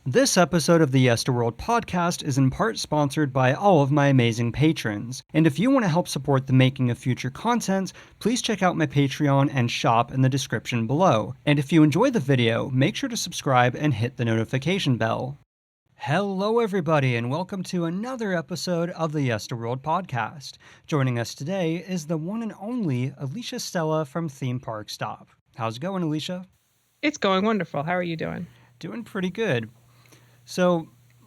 This episode of the Yesterworld podcast is in part sponsored by all of my amazing patrons. And if you want to help support the making of future content, please check out my Patreon and shop in the description below. And if you enjoy the video, make sure to subscribe and hit the notification bell. Hello everybody and welcome to another episode of the Yesterworld podcast. Joining us today is the one and only Alicia Stella from ParkStop. How's it going, Alicia? It's going wonderful. How are you doing? Doing pretty good. So,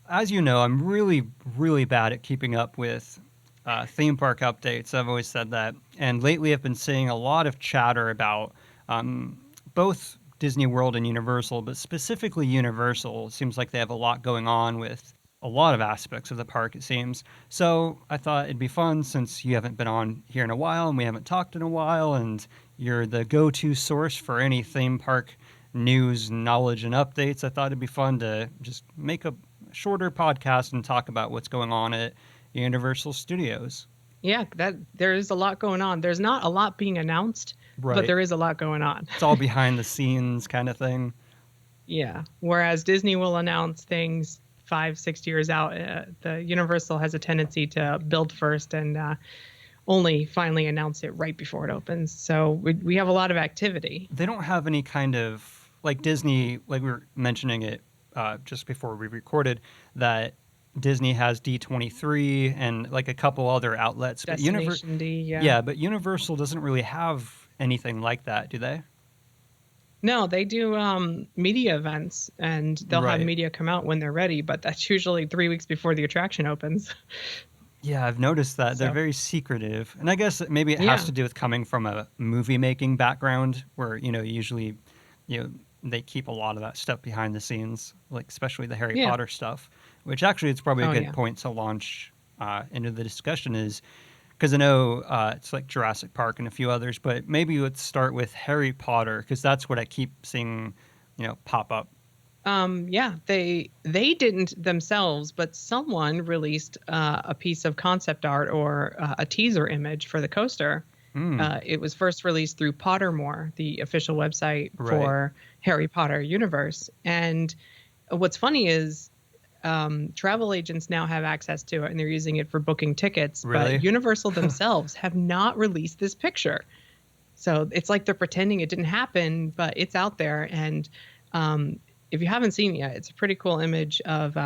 as you know, I'm really bad at keeping up with theme park updates. I've always said that. And lately I've been seeing a lot of chatter about both Disney World and Universal, but specifically Universal. It seems like they have a lot going on with a lot of aspects of the park, it seems. So I thought it'd be fun since you haven't been on here in a while and we haven't talked in a while, and you're the go-to source for any theme park news, knowledge, and updates. I thought it'd be fun to just make a shorter podcast and talk about what's going on at Universal Studios. Yeah, there is a lot going on. There's not a lot being announced, Right. but there is a lot going on. It's all behind the scenes kind of thing. Yeah, whereas Disney will announce things 5-6 years out, the Universal has a tendency to build first and only finally announce it right before it opens. So we have a lot of activity. They don't have any kind of, like Disney, like we were mentioning it just before we recorded, that Disney has D23 and like a couple other outlets. Destination D, yeah. Yeah, but Universal doesn't really have anything like that, do they? No, they do media events, and they'll have media come out when they're ready, but that's usually 3 weeks before the attraction opens. Yeah, I've noticed that. They're very secretive. And I guess maybe it has to do with coming from a movie-making background where, usually, they keep a lot of that stuff behind the scenes, like especially the Harry Potter stuff, which actually it's probably a good point to launch into the discussion is, because I know it's like Jurassic Park and a few others, but maybe let's start with Harry Potter, because that's what I keep seeing, pop up. They didn't themselves, but someone released a piece of concept art or a teaser image for the coaster. It was first released through Pottermore, the official website for Harry Potter universe. And what's funny is travel agents now have access to it, and they're using it for booking tickets. Really? But Universal themselves have not released this picture. So it's like they're pretending it didn't happen, but it's out there. And if you haven't seen it yet, it's a pretty cool image of,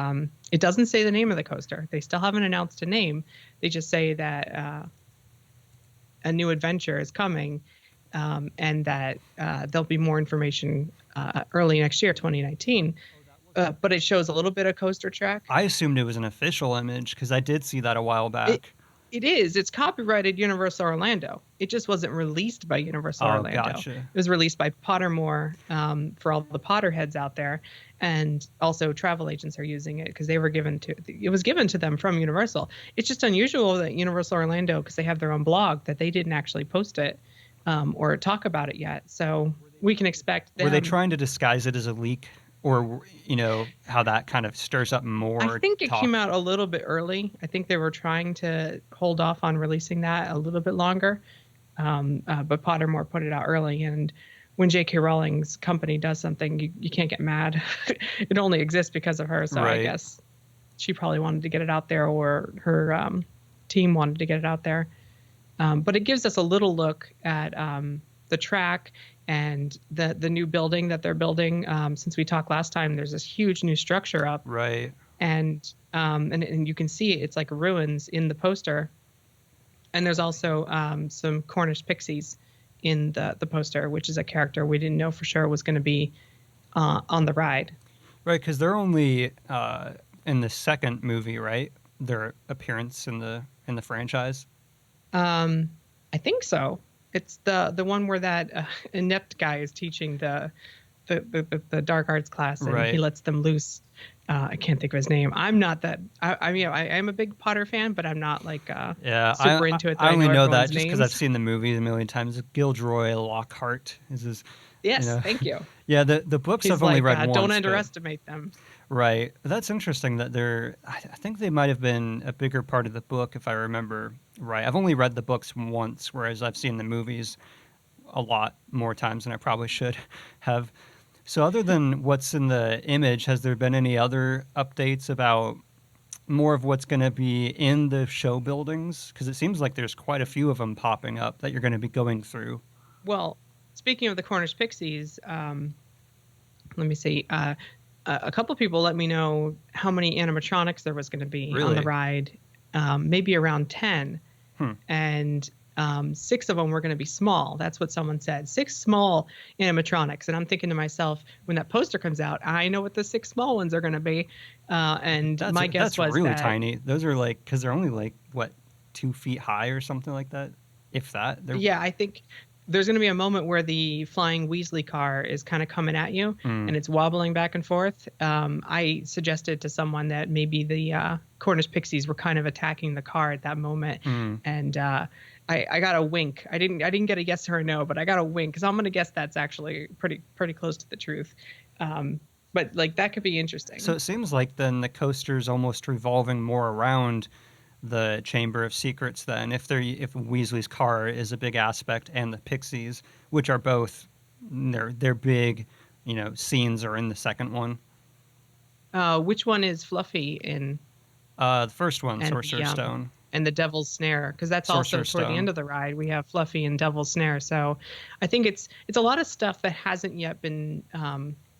it doesn't say the name of the coaster. They still haven't announced a name. They just say that a new adventure is coming, and that there'll be more information early next year, 2019. But it shows a little bit of coaster track. I assumed it was an official image because I did see that a while back. It is. It's copyrighted Universal Orlando. It just wasn't released by Universal Orlando. Gotcha. It was released by Pottermore for all the Potterheads out there, and also travel agents are using it because it was given to them from Universal. It's just unusual that Universal Orlando, because they have their own blog, that they didn't actually post it or talk about it yet. So we can expect them. Were they trying to disguise it as a leak? Or, how that kind of stirs up more I think it talk. came out a little bit early. I think they were trying to hold off on releasing that a little bit longer. But Pottermore put it out early. And when J.K. Rowling's company does something, you can't get mad. It only exists because of her. So I guess she probably wanted to get it out there, or her team wanted to get it out there. But it gives us a little look at the track and the new building that they're building. Since we talked last time, there's this huge new structure up. Right. And you can see it's like ruins in the poster. And there's also some Cornish pixies in the poster, which is a character we didn't know for sure was going to be on the ride. Right, because they're only in the second movie, right? Their appearance in the franchise. I think so. It's the one where that inept guy is teaching the dark arts class, and he lets them loose. I can't think of his name. I'm not that. I am a big Potter fan, but I'm not like super into it. I only know that just because I've seen the movie a million times. Gilderoy Lockhart is his. Yes, thank you. Yeah, the books I've only read once. Don't underestimate them. Right. That's interesting that I think they might have been a bigger part of the book if I remember right. I've only read the books once, whereas I've seen the movies a lot more times than I probably should have. So other than what's in the image, has there been any other updates about more of what's going to be in the show buildings? Because it seems like there's quite a few of them popping up that you're going to be going through. Well, speaking of the Cornish Pixies, let me see. A couple people let me know how many animatronics there was going to be on the Really? ride, maybe around 10. Hmm. And 6 of them were going to be small. That's what someone said. 6 small animatronics. And I'm thinking to myself, when that poster comes out, I know what the 6 small ones are going to be. And my guess That's was really that, tiny. Those are like, because they're only like, what, 2 feet high or something like that? If that. They're. yeah, I think there's going to be a moment where the flying Weasley car is kind of coming at you Mm, and it's wobbling back and forth. I suggested to someone that maybe the Cornish Pixies were kind of attacking the car at that moment. mm. And I got a wink. I didn't get a yes or a no, but I got a wink because I'm going to guess that's actually pretty close to the truth. But like that could be So interesting. it seems like then the coaster's almost revolving more around the Chamber of Secrets then, if Weasley's car is a big aspect and the Pixies, which are both they're big, scenes are in the second one. Which one is Fluffy in The first one, and Sorcerer's Stone. the Devil's Snare? Because that's also Sorcerer's toward the end Stone. of the ride. We have Fluffy and Devil's Snare. So I think it's a lot of stuff that hasn't yet been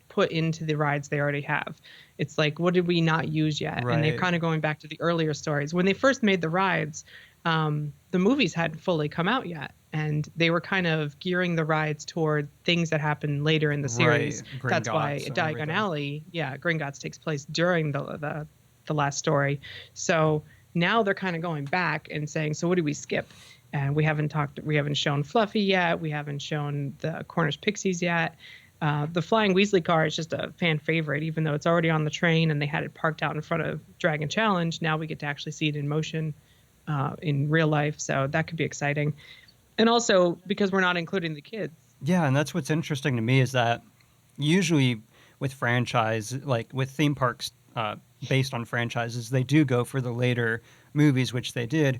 put into the rides they already have. It's like, what did we not use yet? And they're Right. kind of going back to the earlier stories. When they first made the rides, the movies hadn't fully come out yet. And they were kind of gearing the rides toward things that happened later in the Right. series. That's why Gringotts and Diagon everything. Alley, yeah, Gringotts takes place during the last story. So now they're kind of going back and saying, so what did we skip? And we haven't shown Fluffy yet. We haven't shown the Cornish Pixies yet. The Flying Weasley car is just a fan favorite, even though it's already on the train and they had it parked out in front of Dragon Challenge. Now we get to actually see it in motion in real life. So that could be exciting. And also because we're not including the kids. Yeah, and that's what's interesting to me is that usually with franchise, like with theme parks based on franchises, they do go for the later movies, which they did.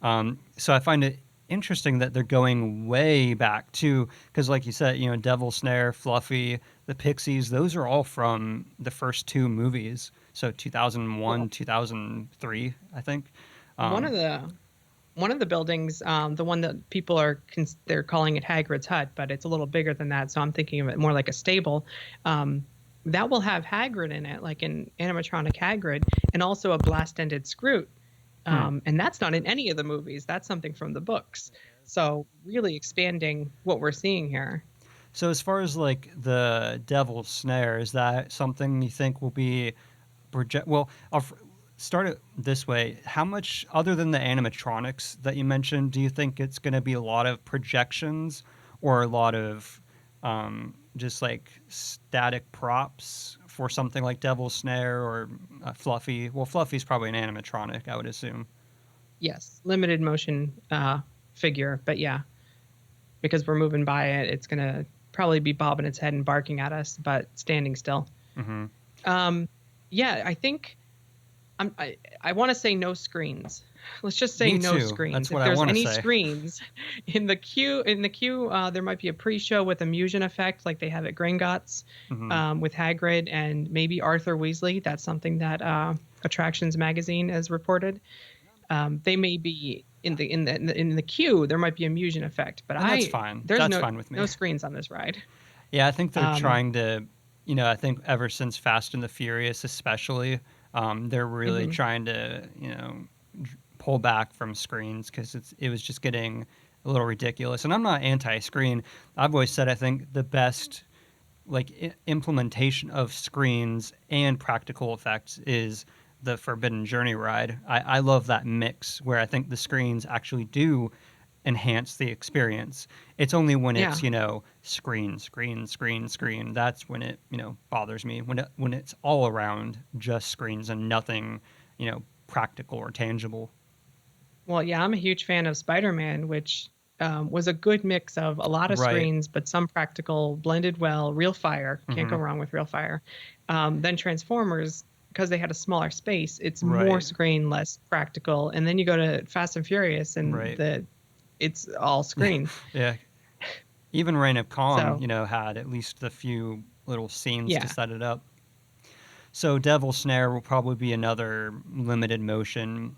So I find it interesting that they're going way back too, because like you said, Devil Snare, Fluffy, the Pixies, those are all from the first 2 movies. So 2001, Well, 2003, I think. one Um, of the one of the buildings, the one that people they're calling it Hagrid's hut, but it's a little bigger than that. So I'm thinking of it more like a stable. That will have Hagrid in it, like an animatronic Hagrid, and also a blast-ended Scroot. hmm. And that's not in any of the movies. That's something from the books. So really expanding what we're seeing here. So as far as like the Devil's Snare, is that something you think will be project? Well, start it this way. How much, other than the animatronics that you mentioned, do you think it's going to be a lot of projections or a lot of just like static props for something like Devil's Snare or Fluffy? Well, Fluffy's probably an animatronic, I would assume. Yes, limited motion figure, but yeah, because we're moving by it, it's gonna probably be bobbing its head and barking at us, but standing still. Hmm. Um, yeah, I think I want to say no screens. Let's just say Me no too. That's screens. If what I there's want to any say. screens in the queue, there might be a pre-show with a Musion effect, like they have at Gringotts, Hmm. with Hagrid and maybe Arthur Weasley. That's something that Attractions Magazine has reported. They may be in the queue. There might be a Musion effect, but And that's fine. there's That's no fine with no me. screens on this ride. Yeah, I think they're Um, trying to, I think ever since Fast and the Furious, especially, they're really mhm. trying to, pull back from screens because it was just getting a little ridiculous. And I'm not anti-screen. I've always said I think the best like implementation of screens and practical effects is the Forbidden Journey ride. I love that mix where I think the screens actually do enhance the experience. It's only when Yeah. it's, screen, screen, screen, screen. That's when it, bothers me. When it's all around just screens and nothing, practical or tangible. Well, yeah, I'm a huge fan of Spider-Man, which was a good mix of a lot of Right. screens, but some practical, blended well, real fire. Can't go Hmm. wrong with real fire. Then Transformers, because they had a smaller space, it's more Right. screen, less practical. And then you go to Fast and Furious, and Right. it's all screen. Yeah. Even Reign of Kong, So had at least a few little scenes to Yeah. set it up. So Devil Snare will probably be another limited motion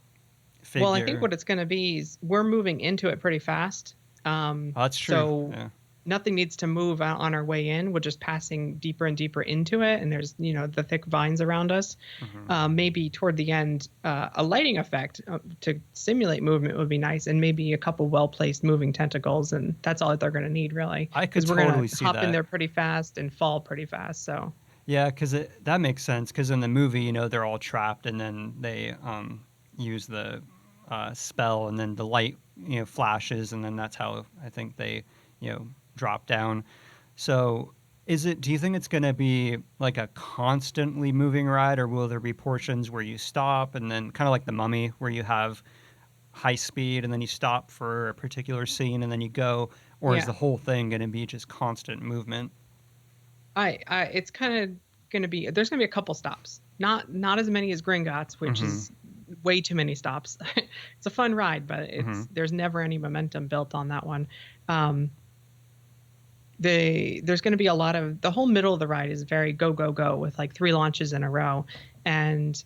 Well, I think figure. what it's going to be is we're moving into it pretty fast. Oh, that's true. So Yeah. nothing needs to move out on our way in. We're just passing deeper and deeper into it, and there's the thick vines around us. Hmm. Maybe toward the end, a lighting effect to simulate movement would be nice, and maybe a couple well placed moving tentacles, and that's all that they're going to need really, I could because we're going totally to see hop in that. there pretty fast and fall pretty fast. So Yeah, because that makes sense. Because in the movie, they're all trapped, and then they use the spell, and then the light, flashes, and then that's how I think they, drop down. So, do you think it's going to be like a constantly moving ride, or will there be portions where you stop, and then kind of like the Mummy, where you have high speed, and then you stop for a particular scene, and then you go, or is yeah, the whole thing going to be just constant movement? I it's kind of going to be there's going to be a couple stops, not as many as Gringotts, which Mm-hmm. is way too many stops. It's a fun ride, but Mm-hmm. there's never any momentum built on that one. Um, there's going to be a lot of the whole middle of the ride is very go go go with like 3 launches in a row, and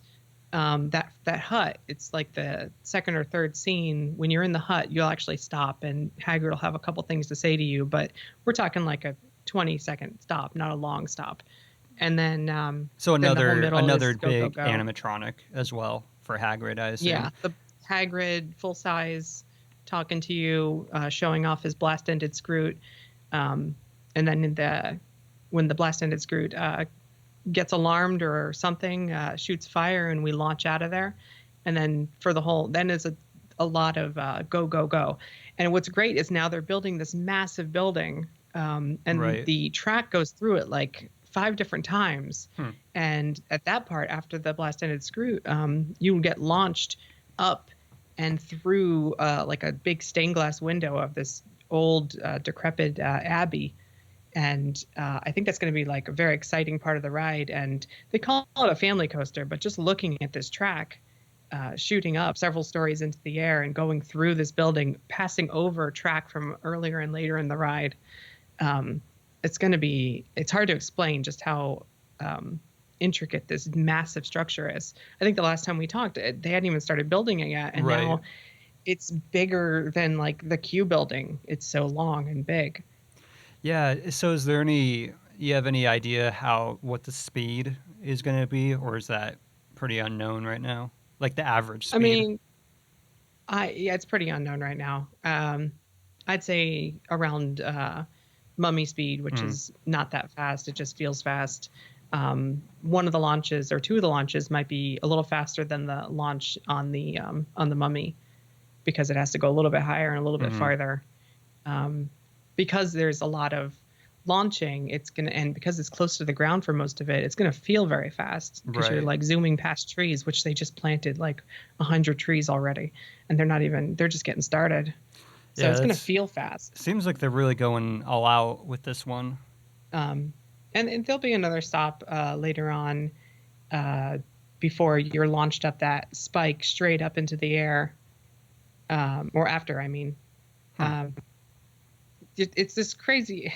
that hut, it's like the second or third scene. When you're in the hut, you'll actually stop, and Hagrid will have a couple things to say to you, but we're talking like a 20-second stop, not a long stop. And So then the whole another middle is go go big go. animatronic as well for Hagrid, I assume. Yeah, the Hagrid full size talking to you, showing off his blast ended Scroot, and then when the blast ended Scroot gets alarmed or something, shoots fire, and we launch out of there. And then for the whole, then is a lot of go, go, go. And what's great is now they're building this massive building, and Right. the track goes through it like 5 different times. Hmm. And at that part, after the blast ended Screw, you get launched up and through like a big stained glass window of this old, decrepit abbey. And I think that's going to be like a very exciting part of the ride. And they call it a family coaster, but just looking at this track, shooting up several stories into the air and going through this building, passing over track from earlier and later in the ride, it's going to be, it's hard to explain just how intricate this massive structure is. I think the last time we talked, they hadn't even started building it yet. And Right. now it's bigger than like the Q building. It's so long and big. Yeah. So is there you have any idea what the speed is going to be, or is that pretty unknown right now? Like the average I speed? mean, yeah, it's pretty unknown right now. I'd say around mummy speed, which Mm. is not that fast. It just feels fast. One of the launches or two of the launches might be a little faster than the launch on the mummy, because it has to go a little bit higher and a little bit Mm-hmm. farther. Because there's a lot of launching, and because it's close to the ground for most of it, it's gonna feel very fast because you're Right. like zooming past trees, which they just planted like 100 trees already, and they're just getting started. So Yeah. it's gonna That's feel fast. seems like they're really going all out with this one. And there'll be another stop later on, before you're launched up that spike straight up into the air, or after, I mean. Um, it's this crazy.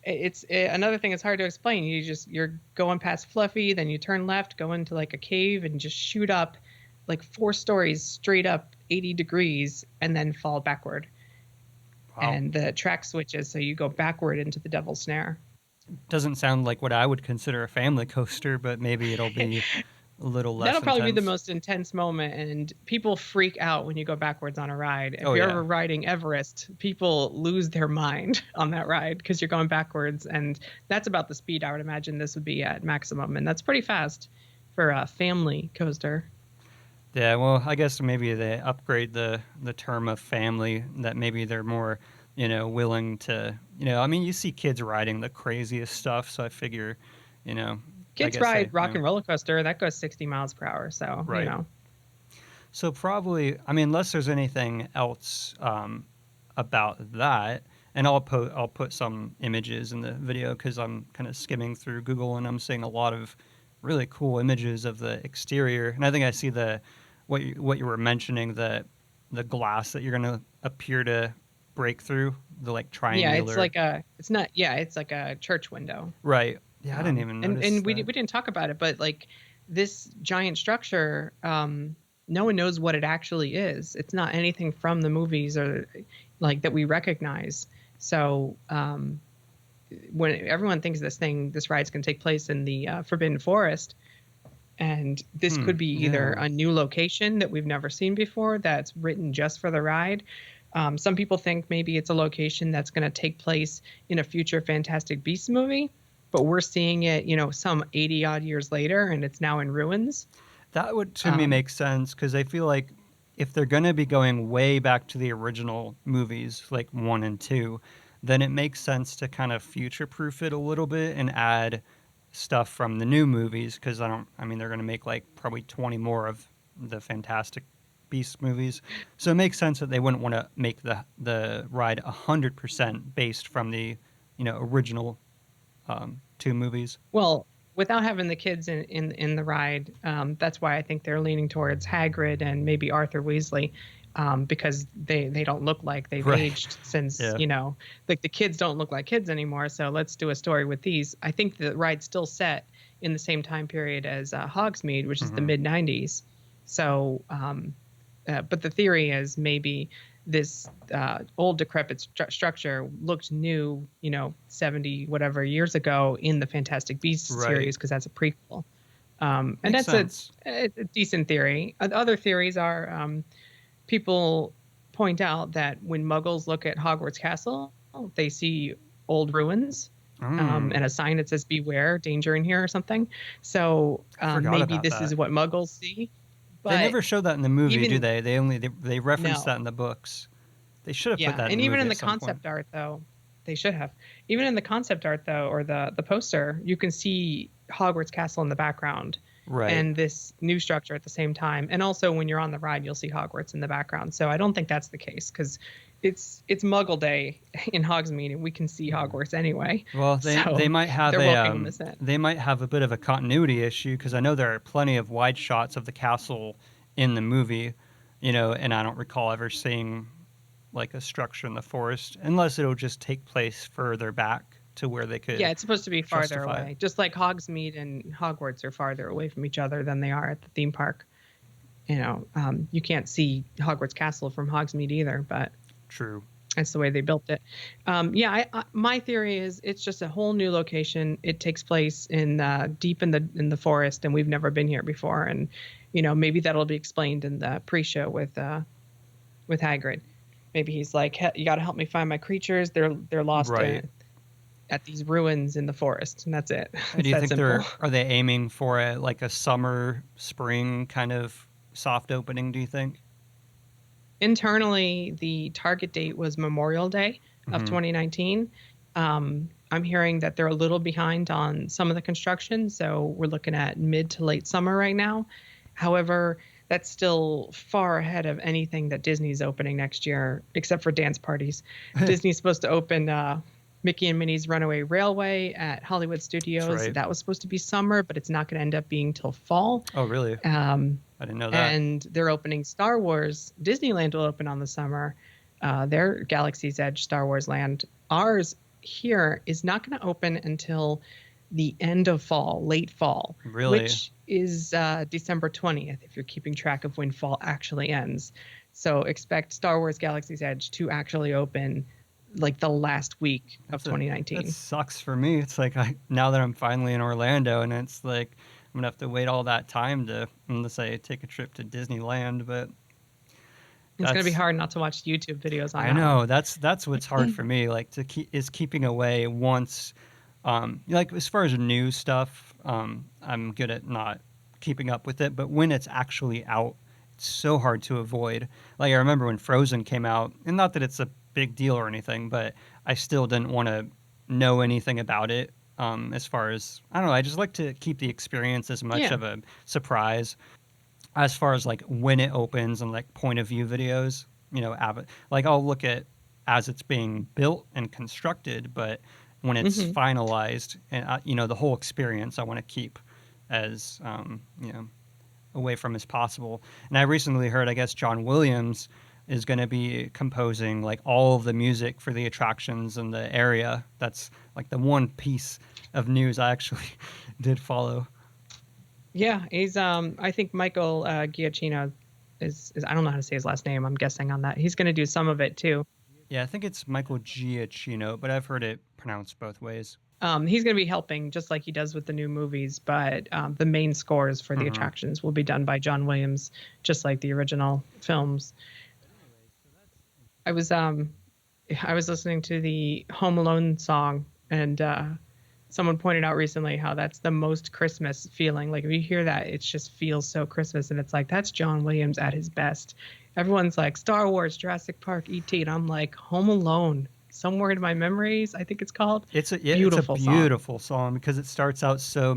It's another thing that's hard to explain. You're going past Fluffy, then you turn left, go into like a cave, and just shoot up like 4 stories straight up 80 degrees, and then fall backward. Wow. And the track switches, so you go backward into the Devil's Snare. Doesn't sound like what I would consider a family coaster, but maybe it'll be a little less That'll probably be the intense. most intense moment, and people freak out when you go backwards on a ride. If Oh, you're yeah. ever riding Everest, people lose their mind on that ride because you're going backwards, and that's about the speed I would imagine this would be at maximum, and that's pretty fast for a family coaster. Yeah, well, I guess maybe they upgrade the term of family, that maybe they're more, willing to, I mean, you see kids riding the craziest stuff, so I figure, you know, I Kids guess ride rock and roller coaster that goes 60 miles per hour, so right. So probably, I mean, unless there's anything else about that, and I'll put some images in the video because I'm kind of skimming through Google and I'm seeing a lot of really cool images of the exterior, and I think I see what you were mentioning, the glass that you're gonna appear to break through, the like Yeah, triangular. it's like a church window. Right. Yeah, I didn't even notice And we that. we didn't talk about it, but like this giant structure, no one knows what it actually is. It's not anything from the movies or like that we recognize. So when everyone thinks this ride's going to take place in the Forbidden Forest, and this could be either Yeah. a new location that we've never seen before that's written just for the ride. Some people think maybe it's a location that's going to take place in a future Fantastic Beasts movie, but we're seeing it, some 80 odd years later, and it's now in ruins. That would to me Um, make sense because I feel like if they're going to be going way back to the original movies, like 1 and 2, then it makes sense to kind of future proof it a little bit and add stuff from the new movies because I mean, they're going to make like probably 20 more of the Fantastic Beasts movies. So it makes sense that they wouldn't want to make the ride 100% based from the, original 2 movies. Well, without having the kids in the ride, that's why I think they're leaning towards Hagrid and maybe Arthur Weasley, because they don't look like they've Right. aged since, Yeah. like the kids don't look like kids anymore. So let's do a story with these. I think the ride's still set in the same time period as Hogsmeade, which is the Hmm. mid 90s. So, but the theory is maybe this old decrepit structure looked new, 70 whatever years ago in the Fantastic Beasts Right. series because that's a prequel. And Makes that's a, sense. a decent theory. Other theories are people point out that when Muggles look at Hogwarts Castle, they see old ruins. Mm, And a sign that says "Beware, danger in here" or something. So I forgot maybe about this is that. what Muggles see. They But never show that in the movie, do even they? They reference no, that in the books. They should have put yeah, that in and the even movie in at the some point. concept art though, they should have. Even in the concept art though, or the poster, you can see Hogwarts Castle in the background Right. and this new structure at the same time. And also when you're on the ride, you'll see Hogwarts in the background. So I don't think that's the case because it's Muggle Day in Hogsmeade and we can see Hogwarts anyway. Well, they So might have they're working this in. a bit of a continuity issue because I know there are plenty of wide shots of the castle in the movie, and I don't recall ever seeing like a structure in the forest unless it'll just take place further back to where they Yeah, could it's supposed to be farther justify it. away. Just like Hogsmeade and Hogwarts are farther away from each other than they are at the theme park. You can't see Hogwarts Castle from Hogsmeade either, but True. that's the way they built it. Yeah, my theory is it's just a whole new location. It takes place in deep in the forest, and we've never been here before. And maybe that'll be explained in the pre-show with Hagrid. Maybe he's like, "You got to help me find my creatures. They're lost Right. at these ruins in the forest," and that's it. Do It's you that think simple. are they aiming for like a summer, spring kind of soft opening, do you think? Internally, the target date was Memorial Day of Hmm. 2019. I'm hearing that they're a little behind on some of the construction, so we're looking at mid to late summer right now. However, that's still far ahead of anything that Disney's opening next year, except for dance parties. Disney's supposed to open Mickey and Minnie's Runaway Railway at Hollywood That's Studios. right. That was supposed to be summer, but it's not going to end up being till fall. Oh, really? Um, I didn't know that. and they're opening Star Wars. Disneyland will open on the summer. Their Galaxy's Edge Star Wars Land. Ours here is not going to open until the end of fall, late fall, Really? which is December 20th, if you're keeping track of when fall actually ends. So expect Star Wars Galaxy's Edge to actually open like the last week of That 2019. sucks for me. It's like now that I'm finally in Orlando, and it's like I'm gonna have to wait all that time to, unless I take a trip to Disneyland. But It's going to be that's hard not to watch YouTube videos on I that one. know that's what's hard for me. Like keeping away once, like as far as news stuff, I'm good at not keeping up with it. But when it's actually out, it's so hard to avoid. Like I remember when Frozen came out, and not that it's a big deal or anything, but I still didn't want to know anything about it. As far as I don't know, I just like to keep the experience as much Yeah. of a surprise as far as like when it opens and like point of view videos, like I'll look at as it's being built and constructed, but when it's Hmm. finalized and the whole experience, I want to keep as away from as possible. And I recently heard, I guess John Williams is going to be composing like all of the music for the attractions in the area. That's like the one piece of news I actually did follow. Yeah, he's I think Michael Giacchino is I don't know how to say his last name. I'm guessing on that. He's going to do some of it too. Yeah, I think it's Michael Giacchino, but I've heard it pronounced both ways. He's going to be helping just like he does with the new movies, but the main scores for the Hmm. attractions will be done by John Williams, just like the original films. I was um I was listening to the Home Alone song, and someone pointed out recently how that's the most Christmas feeling. Like if you hear that, it just feels so Christmas, and it's like that's John Williams at his best. Everyone's like Star Wars, Jurassic Park, E.T., and I'm like Home Alone. Somewhere in my memories, I think it's called. It's a Beautiful song. beautiful song because it starts out so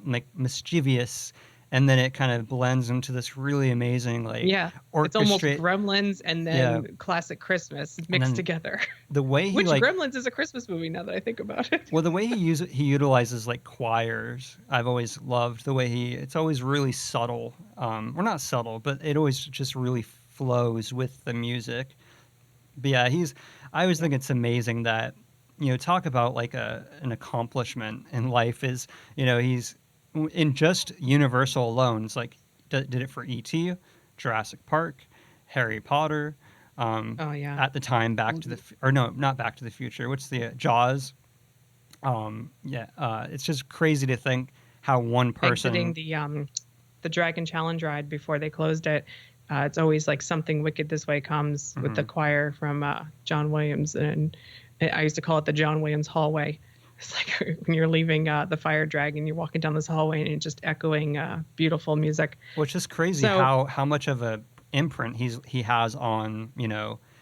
like mischievous, and then it kind of blends into this really amazing like Yeah, it's almost orchestrate. Gremlins and Yeah, then classic Christmas and mixed then together. the way he Which like Gremlins is a Christmas movie now that I think about it. well the way he utilizes like choirs. I've always loved the way it's always really subtle. Well, not subtle, but it always just really flows with the music. But yeah, I always think it's amazing that, talk about like an accomplishment in life is, he's in just Universal alone. It's like did it for E.T., Jurassic Park, Harry Potter, Oh yeah. at the time Back to the or no, not Back to the Future. What's the Jaws? Yeah, it's just crazy to think how one Exiting person. the Dragon Challenge ride before they closed it. It's always like something wicked this way comes with the Mhm. choir from John Williams, and I used to call it the John Williams hallway. It's like when you're leaving the fire dragon, you're walking down this hallway and it's just echoing beautiful music. Well, it's just crazy So how much of a imprint he has on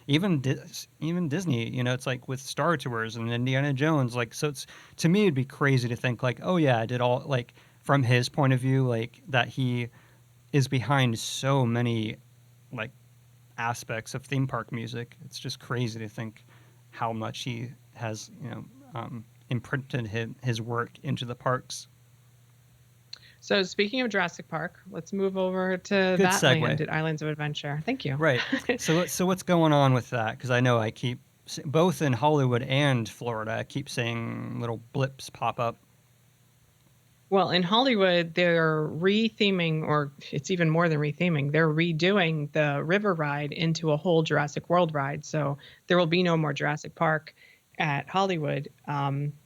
even Disney. It's like with Star Tours and Indiana Jones. Like so, it's to me it'd be crazy to think like, oh yeah, I did all like from his point of view like that he is behind so many like aspects of theme park music. It's just crazy to think how much he has imprinted his work into the parks. So speaking of Jurassic Park, let's move over to Good that land segue. at Islands of Adventure. Thank you. Right. So what's going on with that? Because I know I keep both in Hollywood and Florida. I keep seeing little blips pop up. Well, in Hollywood, they're retheming, or it's even more than retheming, they're redoing the river ride into a whole Jurassic World ride. So there will be no more Jurassic Park at Hollywood.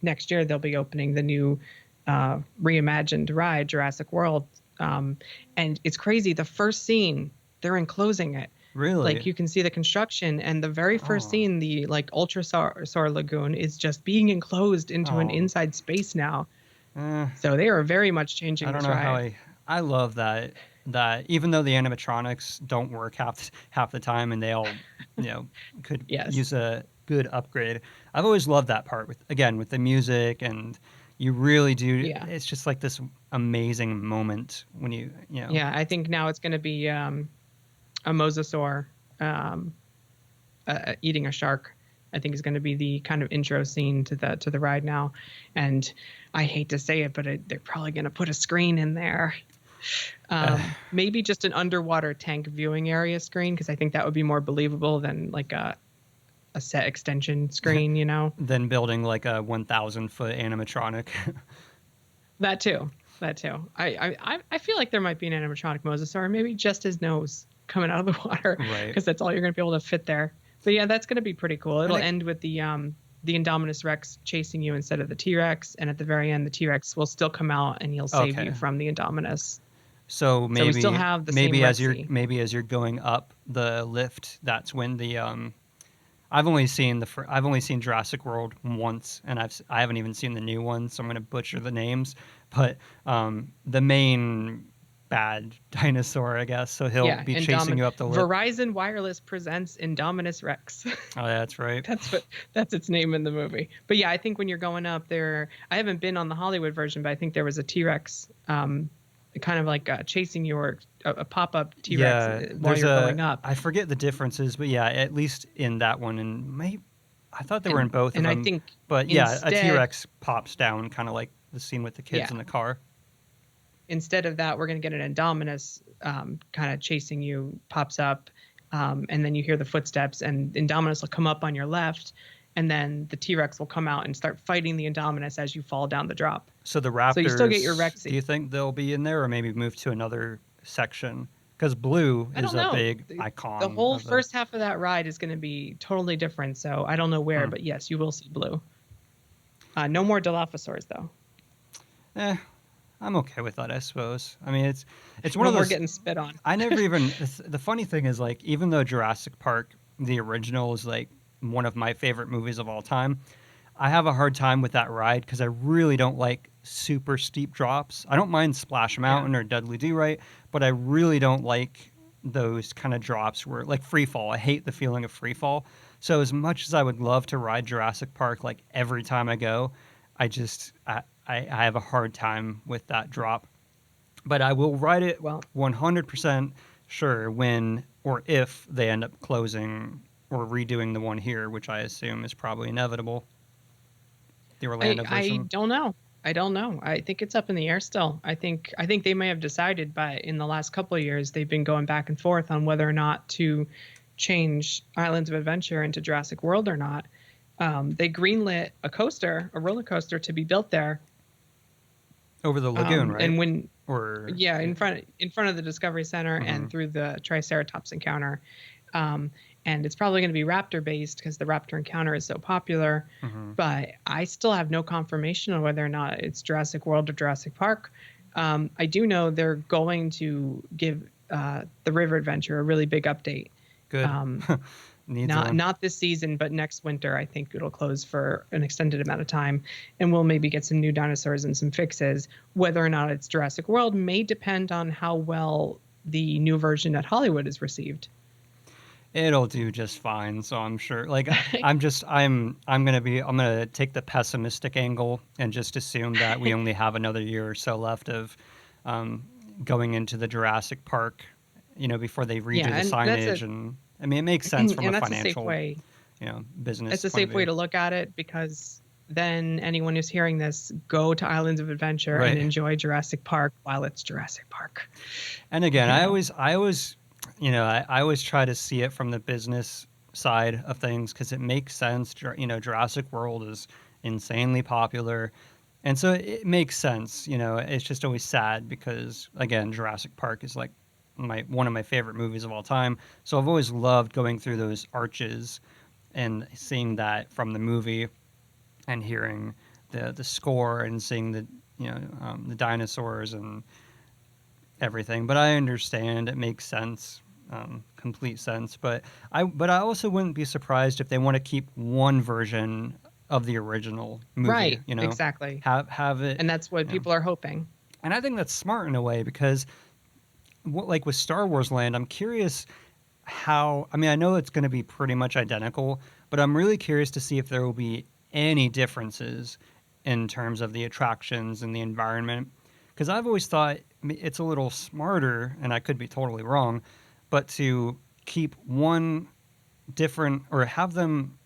Next year, they'll be opening the new reimagined ride, Jurassic World. And it's crazy. The first scene, they're enclosing it. Like Really? you can see the construction, and the very first Oh, scene, the like Ultrasaur Lagoon, is just being enclosed into an oh. inside space now. Eh, So they are very much I changing don't this know how ride. I love that even though the animatronics don't work half the time and they all could Yes. use a good upgrade. I've always loved that part with the music and you really do. Yeah. It's just like this amazing moment when Yeah. I think now it's going to be a mosasaur um, eating a shark. I think is going to be the kind of intro scene to the ride now. And I hate to say it, but they're probably going to put a screen in there. uh, Maybe just an underwater tank viewing area screen, because I think that would be more believable than like a set extension screen, you know? than building like a 1,000-foot animatronic. That too. That too. I feel like there might be an animatronic mosasaur, maybe just his nose coming out of the water, Right. because that's all you're going to be able to fit there. But yeah, that's going to be pretty cool. It'll And end with the Indominus Rex chasing you instead of the T-Rex, and at the very end, the T-Rex will still come out and he'll save Okay. you from the Indominus. So So we still have the same Rexy. maybe as you're going up the lift, that's when the I've only seen I've only seen Jurassic World once, and I haven't even seen the new one, so I'm gonna butcher the names. But the main bad dinosaur, I guess, so he'll Yeah, be chasing you up the lift. Verizon Wireless presents Indominus Rex. Oh, yeah, that's right. That's its name in the movie. But yeah, I think when you're going up there, I haven't been on the Hollywood version, but I think there was a T-Rex kind of like chasing you, or a pop-up T-Rex Yeah, while there's you're going up. I forget the differences, but yeah, at least in that one, and I thought they were in And both of and I them. think But yeah, a instead, T-Rex pops down, kind of like the scene with the kids yeah, in the car. instead of that, we're going to get an Indominus kind of chasing you, pops up, and then you hear the footsteps, and Indominus will come up on your left, and then the T-Rex will come out and start fighting the Indominus as you fall down the drop. So the So you still get your Raptors, do Rexy. you think they'll be in there, or maybe move to another section? Because blue I is don't a know. big The icon whole of the. first half of that ride is going to be totally different, so I don't know where, Hmm. but yes, you will see blue. No more Dilophosaurs, though. Eh, I'm okay with that, I suppose. I mean, it's one No of more those. getting spit on. I never even. The funny thing is, like, even though Jurassic Park, the original, is like one of my favorite movies of all time, I have a hard time with that ride because I really don't like super steep drops. I don't mind Splash Yeah. Mountain or Dudley Do Right, but I really don't like those kind of drops where, like, free fall. I hate the feeling of free fall. So as much as I would love to ride Jurassic Park like every time I go, I have a hard time with that drop. But I will ride it Well, 100% sure when or if they end up closing or redoing the one here, which I assume is probably inevitable. The I Orlando I version. don't know. I don't know. I think it's up in the air still. I think they may have decided, but in the last couple of years they've been going back and forth on whether or not to change Islands of Adventure into Jurassic World or not. They greenlit a coaster, a roller coaster, to be built there. Over the lagoon, right? And when Or yeah, yeah. in front of the Discovery Center Hmm. and through the Triceratops encounter. Um, and it's probably going to be Raptor based because the Raptor encounter is so popular. Hmm. But I still have no confirmation on whether or not it's Jurassic World or Jurassic Park. I do know they're going to give the River Adventure a really big update. Good. Um, Needs not one. not this season, but next winter. I think it'll close for an extended amount of time, and we'll maybe get some new dinosaurs and some fixes. Whether or not it's Jurassic World may depend on how well the new version at Hollywood is received. It'll do just fine, so I'm sure. Like I'm gonna take the pessimistic angle and just assume that we only have another year or so left of um, going into the Jurassic Park, before they redo Yeah, the and that's signage. a And I mean, it makes sense from and a that's a safe financial, way. business It's a point of safe way view. to look at it because then anyone who's hearing this, go to Islands of Adventure and Right. enjoy Jurassic Park while it's Jurassic Park. And again, You know, I always try to see it from the business side of things because it makes sense. Jurassic World is insanely popular, and so it makes sense. It's just always sad because again, Jurassic Park is like one of my favorite movies of all time. So I've always loved going through those arches and seeing that from the movie and hearing the score and seeing the dinosaurs and everything. But I understand it makes sense, complete sense. But I also wouldn't be surprised if they want to keep one version of the original movie. right? Exactly, Have it. and that's what Yeah. people are hoping. And I think that's smart in a way because, like with Star Wars Land, I'm curious how. I mean, I know it's going to be pretty much identical, but I'm really curious to see if there will be any differences in terms of the attractions and the environment. Because I've always thought it's a little smarter, and I could be totally wrong, but to keep one different or have them,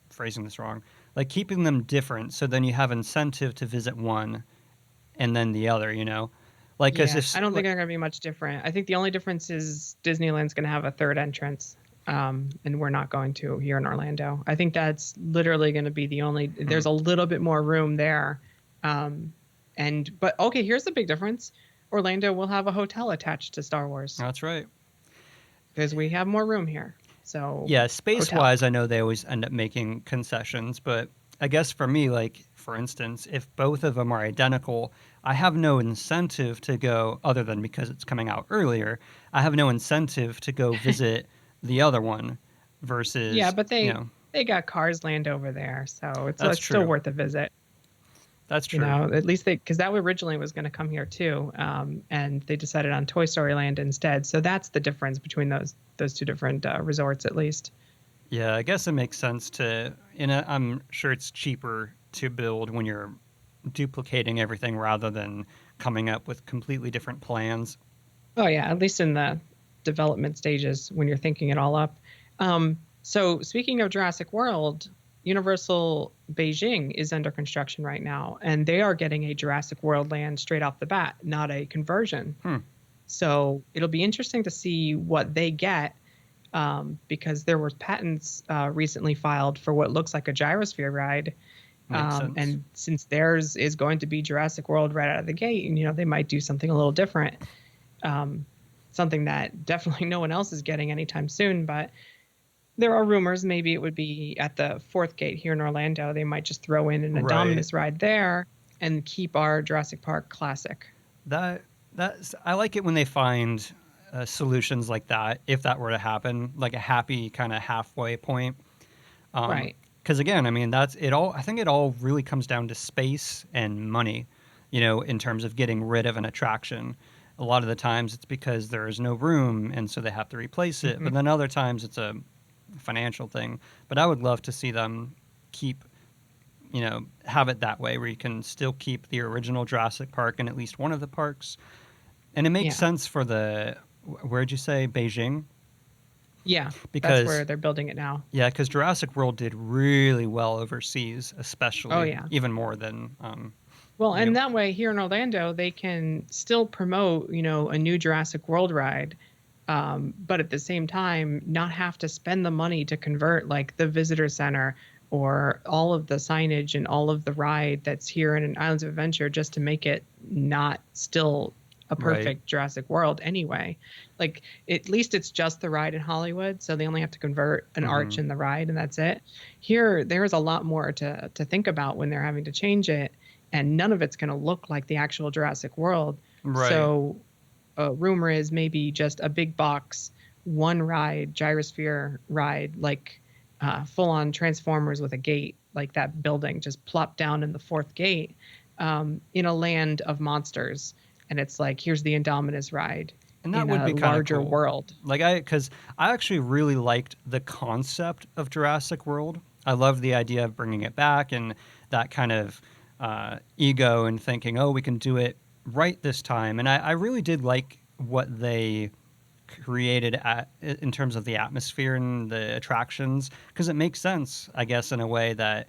phrasing this wrong, like keeping them different so then you have incentive to visit one and then the other, Like, because Yeah, if, I don't think like, they're going to be much different. I think the only difference is Disneyland's going to have a third entrance, and we're not going to here in Orlando. I think that's literally going to be the only. hmm, There's a little bit more room there, but okay, here's the big difference. Orlando will have a hotel attached to Star Wars that's right. because we have more room here. So, Yeah, space hotel. wise, I know they always end up making concessions, but I guess for me, like, for instance, if both of them are identical, I have no incentive to go, other than because it's coming out earlier, I have no incentive to go visit the other one Yeah, versus, but they got Cars Land over there, so that's it's still true. worth a visit. That's true. At least because that originally was going to come here too, and they decided on Toy Story Land instead. So that's the difference between those two different resorts, at least. Yeah, I guess it makes sense I'm sure it's cheaper to build when you're duplicating everything rather than coming up with completely different plans. Oh yeah, at least in the development stages when you're thinking it all up. So speaking of Jurassic World, Universal Beijing is under construction right now, and they are getting a Jurassic World land straight off the bat, not a conversion. Hmm. So it'll be interesting to see what they get. because there were patents recently filed for what looks like a gyrosphere ride. Makes sense. And since theirs is going to be Jurassic World right out of the gate, and they might do something a little different, something that definitely no one else is getting anytime soon. But there are rumors maybe it would be at the fourth gate here in Orlando. They might just throw in an Right. Indominus ride there and keep our Jurassic Park classic. That's I like it when they find solutions like that. If that were to happen, like a happy kind of halfway point. Right. Because again, I mean, that's it all. I think it all really comes down to space and money. In terms of getting rid of an attraction. A lot of the times it's because there is no room, and so they have to replace it. Mm-hmm. But then other times it's a financial thing. But I would love to see them keep have it that way where you can still keep the original Jurassic Park in at least one of the parks. And it makes Yeah. sense for where'd you say, Beijing? Yeah. That's Because, where they're building it now. yeah, because Jurassic World did really well overseas, especially, Oh, yeah. even more than, Well, you and know, that way here in Orlando, they can still promote, a new Jurassic World ride, but at the same time, not have to spend the money to convert like the visitor center or all of the signage and all of the ride that's here in Islands of Adventure just to make it not still a right. perfect Jurassic World anyway. Like at least it's just the ride in Hollywood, so they only have to convert an arch Mhm. in the ride and that's it. Here, there's a lot more to think about when they're having to change it, and none of it's going to look like the actual Jurassic World. Right. So, rumor is maybe just a big box, one ride, gyrosphere ride, like full on Transformers with a gate, like that building just plopped down in the fourth gate in a land of monsters. And it's like, here's the Indominus ride And that in would a be kind of larger cool. world. Because I actually really liked the concept of Jurassic World. I love the idea of bringing it back and that kind of ego and thinking, oh, we can do it right this time. And I really did like what they created in terms of the atmosphere and the attractions, because it makes sense, I guess, in a way that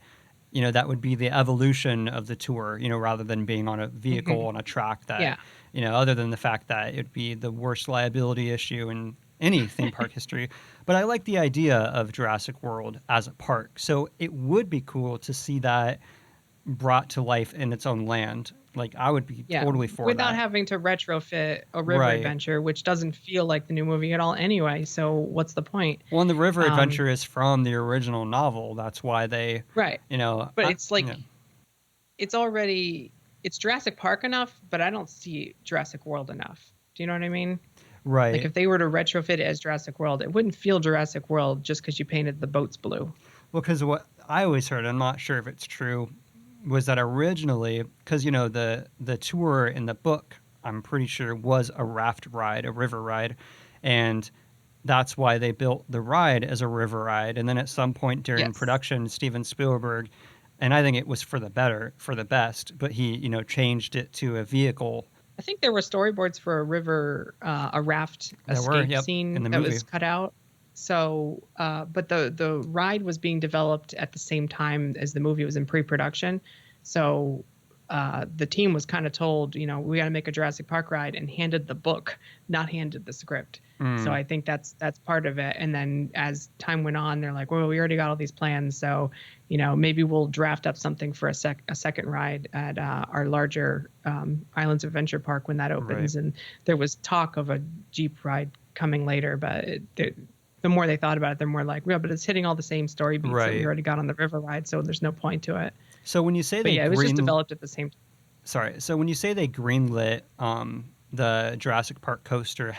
that would be the evolution of the tour, rather than being on a vehicle Hmm. on a track that, Yeah. other than the fact that it'd be the worst liability issue in any theme park history. But I like the idea of Jurassic World as a park. So it would be cool to see that brought to life in its own land. Like, I would be Yeah, totally for without that. having to retrofit a river Right. adventure, which doesn't feel like the new movie at all anyway. So what's the point? Well, and the River Um, Adventure is from the original novel. That's why they, right. But it's like yeah. it's already it's Jurassic Park enough, but I don't see Jurassic World enough. Do you know what I mean? Like Right. if they were to retrofit it as Jurassic World, it wouldn't feel Jurassic World just because you painted the boats blue. Well, because what I always heard, I'm not sure if it's true, was that originally, because the tour in the book, I'm pretty sure was a raft ride, a river ride, and that's why they built the ride as a river ride. And then at some point during Yes. production, Steven Spielberg, and I think it was for the better, for the best, but he changed it to a vehicle. I think there were storyboards for a raft There were, escape yep, in scene the that movie. was cut out. So, but the ride was being developed at the same time as the movie was in pre-production. So, the team was kind of told, we got to make a Jurassic Park ride, and handed the book, not handed the script. So Mm, I think that's part of it. And then as time went on, they're like, well, we already got all these plans, so maybe we'll draft up something for a second ride at our larger Islands of Adventure Park when that right, opens. And there was talk of a Jeep ride coming later, but the more they thought about it, they're more like, yeah, but it's hitting all the same story beats that we right. already got on the river ride, so there's no point to it. So when you say But they yeah, it was just green, developed at the same time. sorry, so when you say they greenlit the Jurassic Park coaster,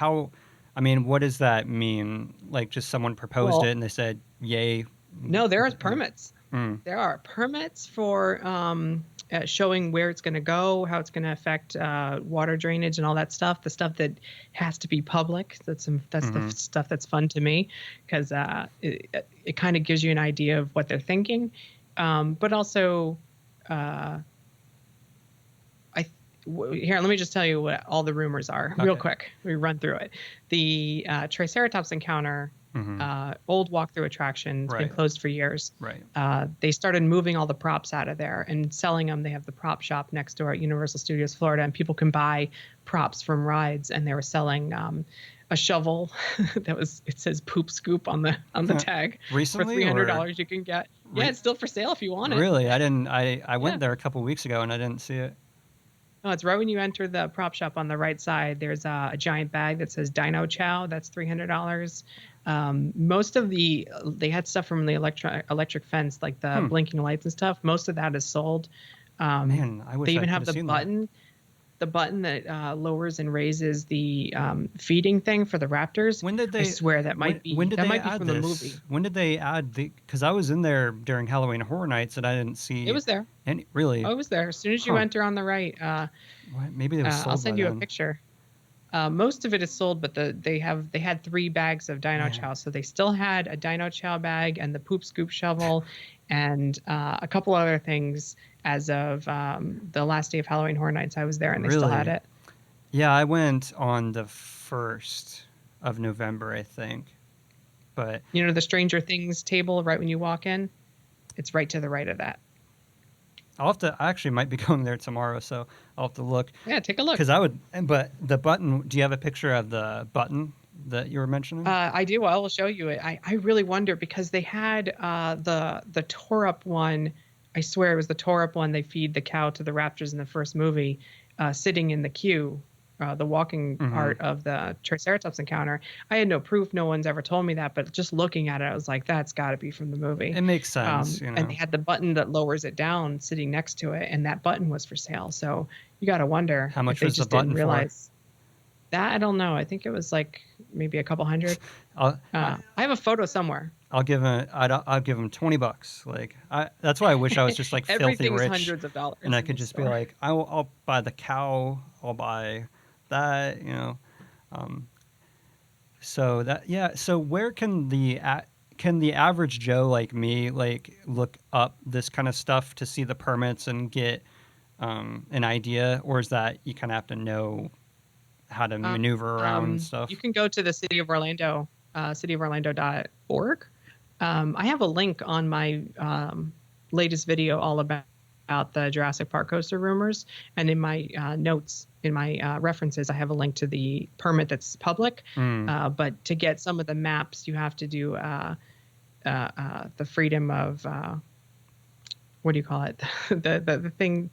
I mean, what does that mean? Like, just someone proposed it Well, and they said, "Yay"? no, there are permits. Mm, There are permits for showing where it's going to go, how it's going to affect water drainage and all that stuff. The stuff that has to be public. That's the mm-hmm. stuff that's fun to me, because it kind of gives you an idea of what they're thinking, but also. Here, let me just tell you what all the rumors are real Okay. quick. We run through it. The Triceratops encounter Hmm. old walkthrough attraction. It's been Right. closed for years. Right. They started moving all the props out of there and selling them. They have the prop shop next door at Universal Studios Florida, and people can buy props from rides. And they were selling a shovel it says poop scoop on the tag for Recently or $300 you can get. Yeah, re- it's still for sale if you want it. really? I didn't. I Yeah. went there a couple weeks ago and I didn't see it. No, it's right when you enter the prop shop on the right side. There's a giant bag that says Dino Chow. That's $300. Most of they had stuff from the electric fence, like the blinking lights and stuff. Most of that is sold. Man, I They wish I even could have have seen that. the button that lowers and raises the feeding thing for the Raptors. When did I they? swear that might be When did they add from the movie. this? When did they add the? Because I was in there during Halloween Horror Nights and I didn't It see was there. any. Really? Oh, it was there. As soon as you Huh. enter on the right, Maybe it was I'll sold by send you a then. picture. Most of it is sold, but they had 3 bags of Dino Man. Chow, so they still had a Dino Chow bag and the poop scoop shovel, and a couple other things. As of the last day of Halloween Horror Nights, I was there and they still had Really? it. Yeah, I went on the 1st of November, I think. But You know the Stranger Things table right when you walk in? It's right to the right of that. I'll have to. I actually might be going there tomorrow, so I'll have to look. Yeah, take a look. Because I would. But the button. Do you have a picture of the button that you were mentioning? I do. I will show you it. I really wonder because they had the tore up one. I swear it was the tore up one. They feed the cow to the raptors in the first movie, sitting in the queue, the walking part of the Triceratops encounter. I had no proof. No one's ever told me that. But just looking at it, I was like, that's got to be from the movie. It makes sense, you And know. they had the button that lowers it down sitting next to it, and that button was for sale. So you got to wonder How much if they was the just didn't button for? realize. That I don't know. I think it was like maybe a couple hundred. I'll I have a photo somewhere. I'll give him. I'll give him $20. Like that's why I wish I was just like filthy Everything's rich, hundreds of dollars. and I in could the just be store. like, I'll buy the cow. I'll buy that. You know. So that yeah. So where can the average Joe like me like look up this kind of stuff to see the permits and get an idea, or is that you kind of have to know how to maneuver around stuff? You can go to the City of Orlando, cityoforlando.org. I have a link on my latest video all about the Jurassic Park coaster rumors, and in my notes, in my references, I have a link to the permit that's public. But to get some of the maps, you have to do the freedom of what do you call it? the thing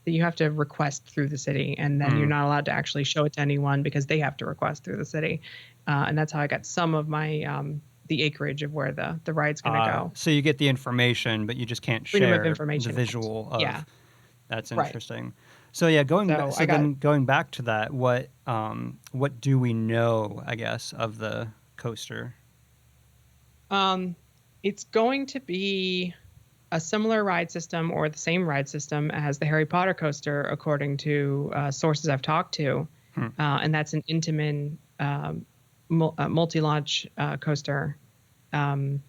that you have to request through the city, and then you're not allowed to actually show it to anyone because they have to request through the city. And that's how I got some of my the acreage of where the ride's going to go. So you get the information, but you just can't Freedom of share information. the visual of. Yeah. That's Right. interesting. So yeah, So I got going back to that, what do we know, I guess, of the coaster? it's going to be a similar ride system or the same ride system as the Harry Potter coaster, according to sources I've talked to. And that's an Intamin multi-launch coaster. The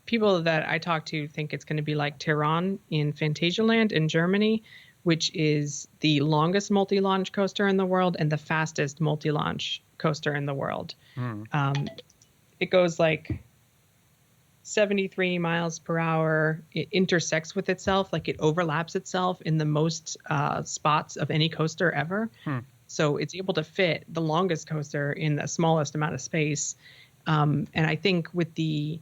people that I talk to think it's going to be like Tehran in Phantasialand in Germany, which is the longest multi-launch coaster in the world and the fastest multi-launch coaster in the world. It goes like 73 miles per hour. It intersects with itself, like it overlaps itself in the most spots of any coaster ever. So it's able to fit the longest coaster in the smallest amount of space. And I think with the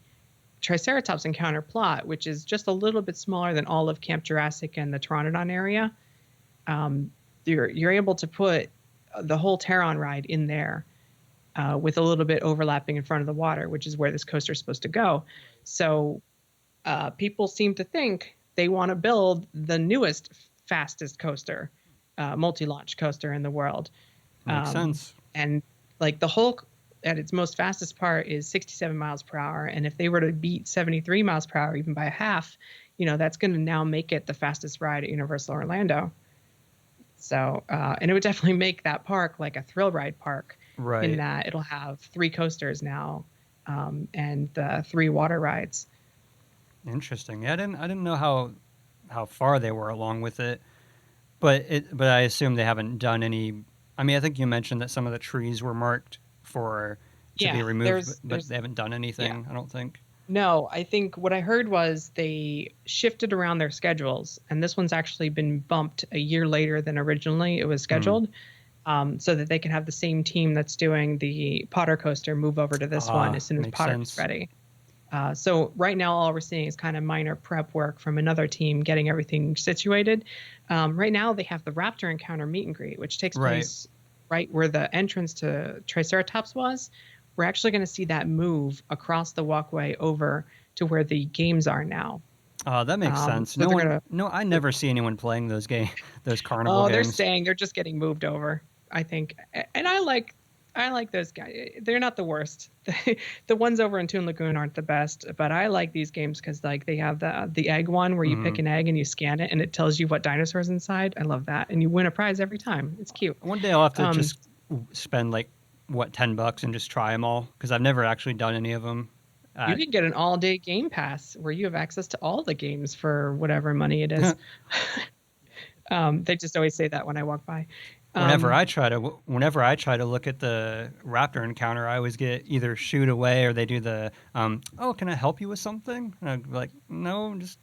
Triceratops encounter plot, which is just a little bit smaller than all of Camp Jurassic and the Pteranodon area, you're able to put the whole Pteron ride in there with a little bit overlapping in front of the water, which is where this coaster is supposed to go. So people seem to think they want to build the newest, fastest coaster, multi-launch coaster in the world. Makes sense. And like the whole at its most fastest part is 67 miles per hour. And if they were to beat 73 miles per hour, even by a half, that's going to now make it the fastest ride at Universal Orlando. So, and it would definitely make that park like a thrill ride park, Right. in that it'll have 3 coasters now, and 3 water rides. Interesting. Yeah, I didn't know how far they were along with it, but I assume they haven't done any. I mean, I think you mentioned that some of the trees were marked for to be Yeah, removed, but there's they haven't done yeah. anything, I don't think. No, I think what I heard was they shifted around their schedules, and this one's actually been bumped a year later than originally it was Hmm. scheduled, so that they can have the same team that's doing the Potter coaster move over to this one as soon as Makes Potter gets sense. ready. So right now, all we're seeing is kind of minor prep work from another team getting everything situated. Right now, they have the Raptor encounter meet and greet, which takes Right. place right where the entrance to Triceratops was. We're actually going to see that move across the walkway over to where the games are now. That makes sense. So they're gonna. No, I never see anyone playing those those carnival Oh, they're games. staying. They're just getting moved over, I think. And I like those guys. They're not the worst. The ones over in Toon Lagoon aren't the best, but I like these games because like they have the egg one where you Hmm. pick an egg and you scan it and it tells you what dinosaur's inside. I love that, and you win a prize every time. It's cute. One day I'll have to Um, just spend like what $10 and just try them all because I've never actually done any of them. you At can get an all-day game pass where you have access to all the games for whatever money it is. They just always say that when I walk by. whenever Um, whenever I try to look at the raptor encounter, I always get either shoot away or they do the oh, can I help you with something? And I'm like, no, I'm just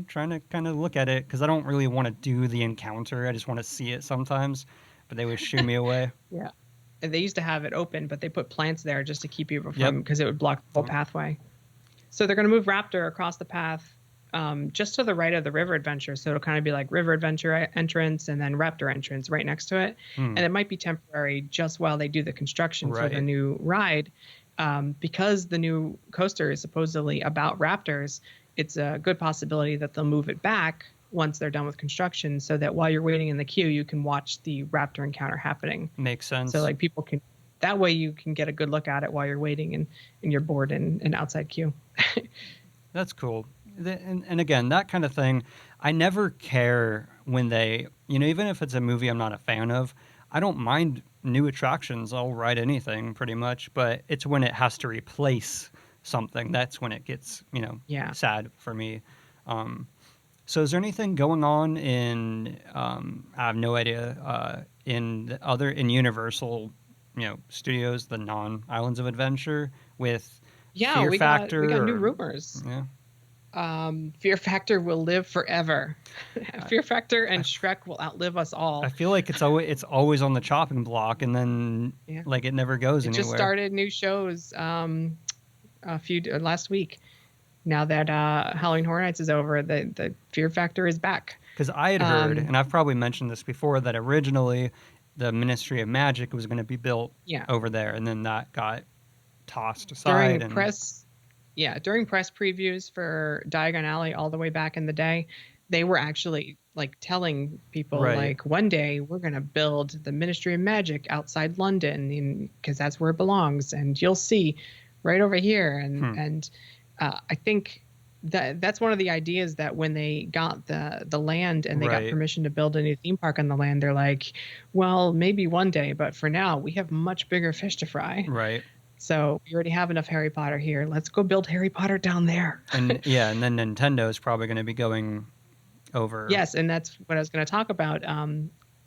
trying to kind of look at it because I don't really want to do the encounter. I just want to see it sometimes, but they would shoo me away. yeah. And they used to have it open, but they put plants there just to keep you Yep. from because it would block the whole pathway. So they're going to move Raptor across the path, just to the right of the River Adventure. So it'll kind of be like River Adventure entrance and then Raptor entrance right next to it. Hmm. And it might be temporary just while they do the construction for the Right. new ride, because the new coaster is supposedly about raptors. It's a good possibility that they'll move it back once they're done with construction, so that while you're waiting in the queue, you can watch the Raptor encounter happening. Makes So sense. like people can that way you can get a good look at it while you're waiting in your board and outside queue. That's cool. And again, that kind of thing, I never care when they, even if it's a movie I'm not a fan of, I don't mind new attractions. I'll ride anything pretty much, but it's when it has to replace something that's when it gets, Yeah. sad for me. So is there anything going on in, I have no idea, in Universal, studios, the non-Islands of Adventure with Yeah, Fear we got Factor new or, rumors. yeah. Fear Factor will live forever. Fear Factor and I Shrek will outlive us I all. feel like it's always on the chopping block, and then Yeah. like it never goes It just anywhere. started new shows a few last week. Now that Halloween Horror Nights is over, the Fear Factor is back. Because I had heard, Um, and I've probably mentioned this before, that originally the Ministry of Magic was going to be built yeah. over there, and then that got tossed aside. During And press during press previews for Diagon Alley all the way back in the day, they were actually like telling people right, like one day we're going to build the Ministry of Magic outside London because that's where it belongs, and you'll see right over here. hmm, And I think that's one of the ideas that when they got the land and they got right, permission to build a new theme park on the land, they're like, well, maybe one day, but for now we have much bigger fish to fry. right, So we already have enough Harry Potter here. Let's go build Harry Potter down there. and yeah, and then Nintendo is probably going to be going over. Yes, and that's what I was going to talk about.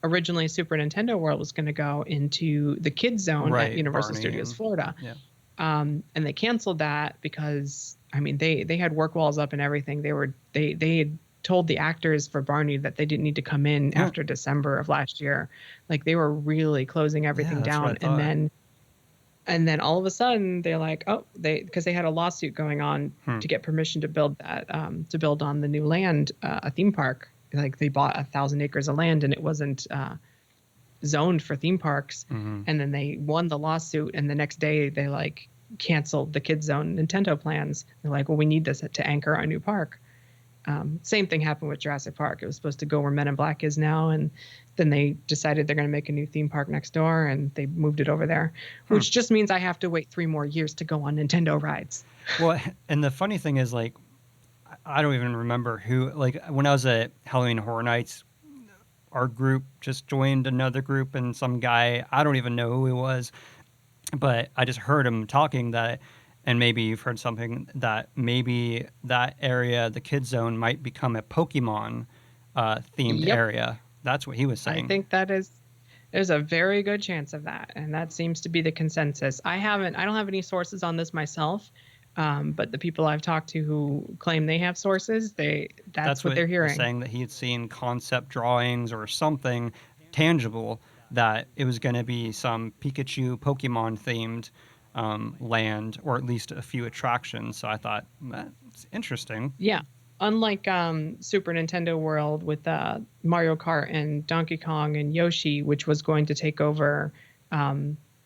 Originally, Super Nintendo World was going to go into the kids zone at Right, Universal Barney, Studios and Florida, yeah, and they canceled that because I mean they had work walls up and everything. They had told the actors for Barney that they didn't need to come in yeah, after December of last year. Like they were really closing yeah. everything That's what I down, thought. and then all of a sudden they're like, oh, because they had a lawsuit going on Hmm. to get permission to build that, to build on the new land, a theme park. Like they bought 1,000 acres of land and it wasn't zoned for theme parks. Hmm. And then they won the lawsuit, and the next day they like canceled the kids zone Nintendo plans. They're like, well, we need this to anchor our new park. Same thing happened with Jurassic Park. It was supposed to go where Men in Black is now, and then they decided they're going to make a new theme park next door, and they moved it over there, which just means I have to wait 3 more years to go on Nintendo rides. Well, and the funny thing is, like, I don't even remember who. Like, when I was at Halloween Horror Nights, our group just joined another group, and some guy, I don't even know who he was, but I just heard him talking that, and maybe you've heard something that maybe that area, the kid zone, might become a Pokemon themed Yep. area. That's what he was I saying. think that is There's a very good chance of that, and that seems to be the consensus. I don't have any sources on this myself, but the people I've talked to who claim they have sources, that's That's what what they're was hearing. saying, that he had seen concept drawings or something tangible that it was going to be some Pikachu Pokemon themed land, or at least a few attractions. So I thought that's interesting. Yeah. Unlike Super Nintendo World with Mario Kart and Donkey Kong and Yoshi, which was going to take over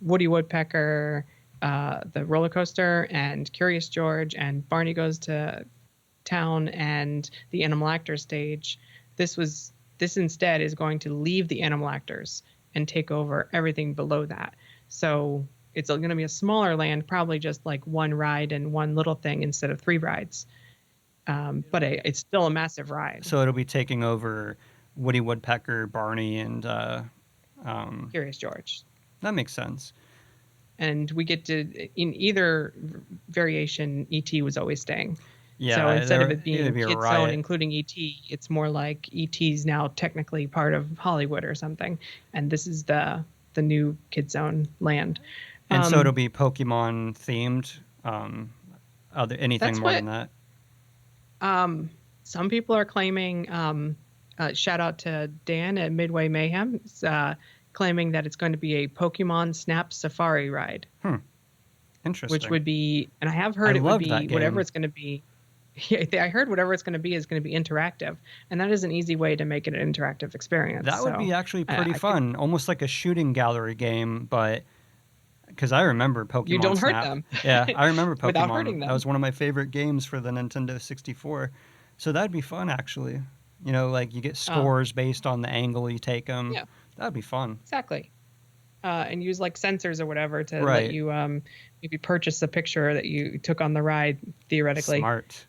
Woody Woodpecker, the roller coaster, and Curious George, and Barney Goes to Town, and the Animal Actors stage. This instead is going to leave the Animal Actors and take over everything below that. So it's going to be a smaller land, probably just like one ride and one little thing instead of three rides. But it's still a massive ride. So it'll be taking over Woody Woodpecker, Barney, and Curious George. that makes sense. And we get to, in either variation, ET was always staying. Yeah, So instead of it it'd being be a Kid Zone, riot. including ET, it's more like ET's now technically part of Hollywood or something. And this is the new Kid Zone land. And so it'll be Pokemon themed. Anything That's more what than that? some people are claiming. Shout out to Dan at Midway Mayhem, claiming that it's going to be a Pokemon Snap Safari ride. Interesting. Which would be, and I have heard I it would loved be that game. whatever it's going to be. Yeah, I heard whatever it's going to be is going to be interactive, and that is an easy way to make it an interactive experience. That would So, be actually pretty I fun, almost like a shooting gallery game, but because I remember Pokemon You don't hurt Snap. them. Yeah, I remember Without Pokemon. hurting That them. was one of my favorite games for the Nintendo 64. So that'd be fun, actually. You know, like you get scores based on the angle you take them. Yeah. That'd be fun. Exactly. And use like sensors or whatever to Right. let you maybe purchase a picture that you took on the ride theoretically. Smart.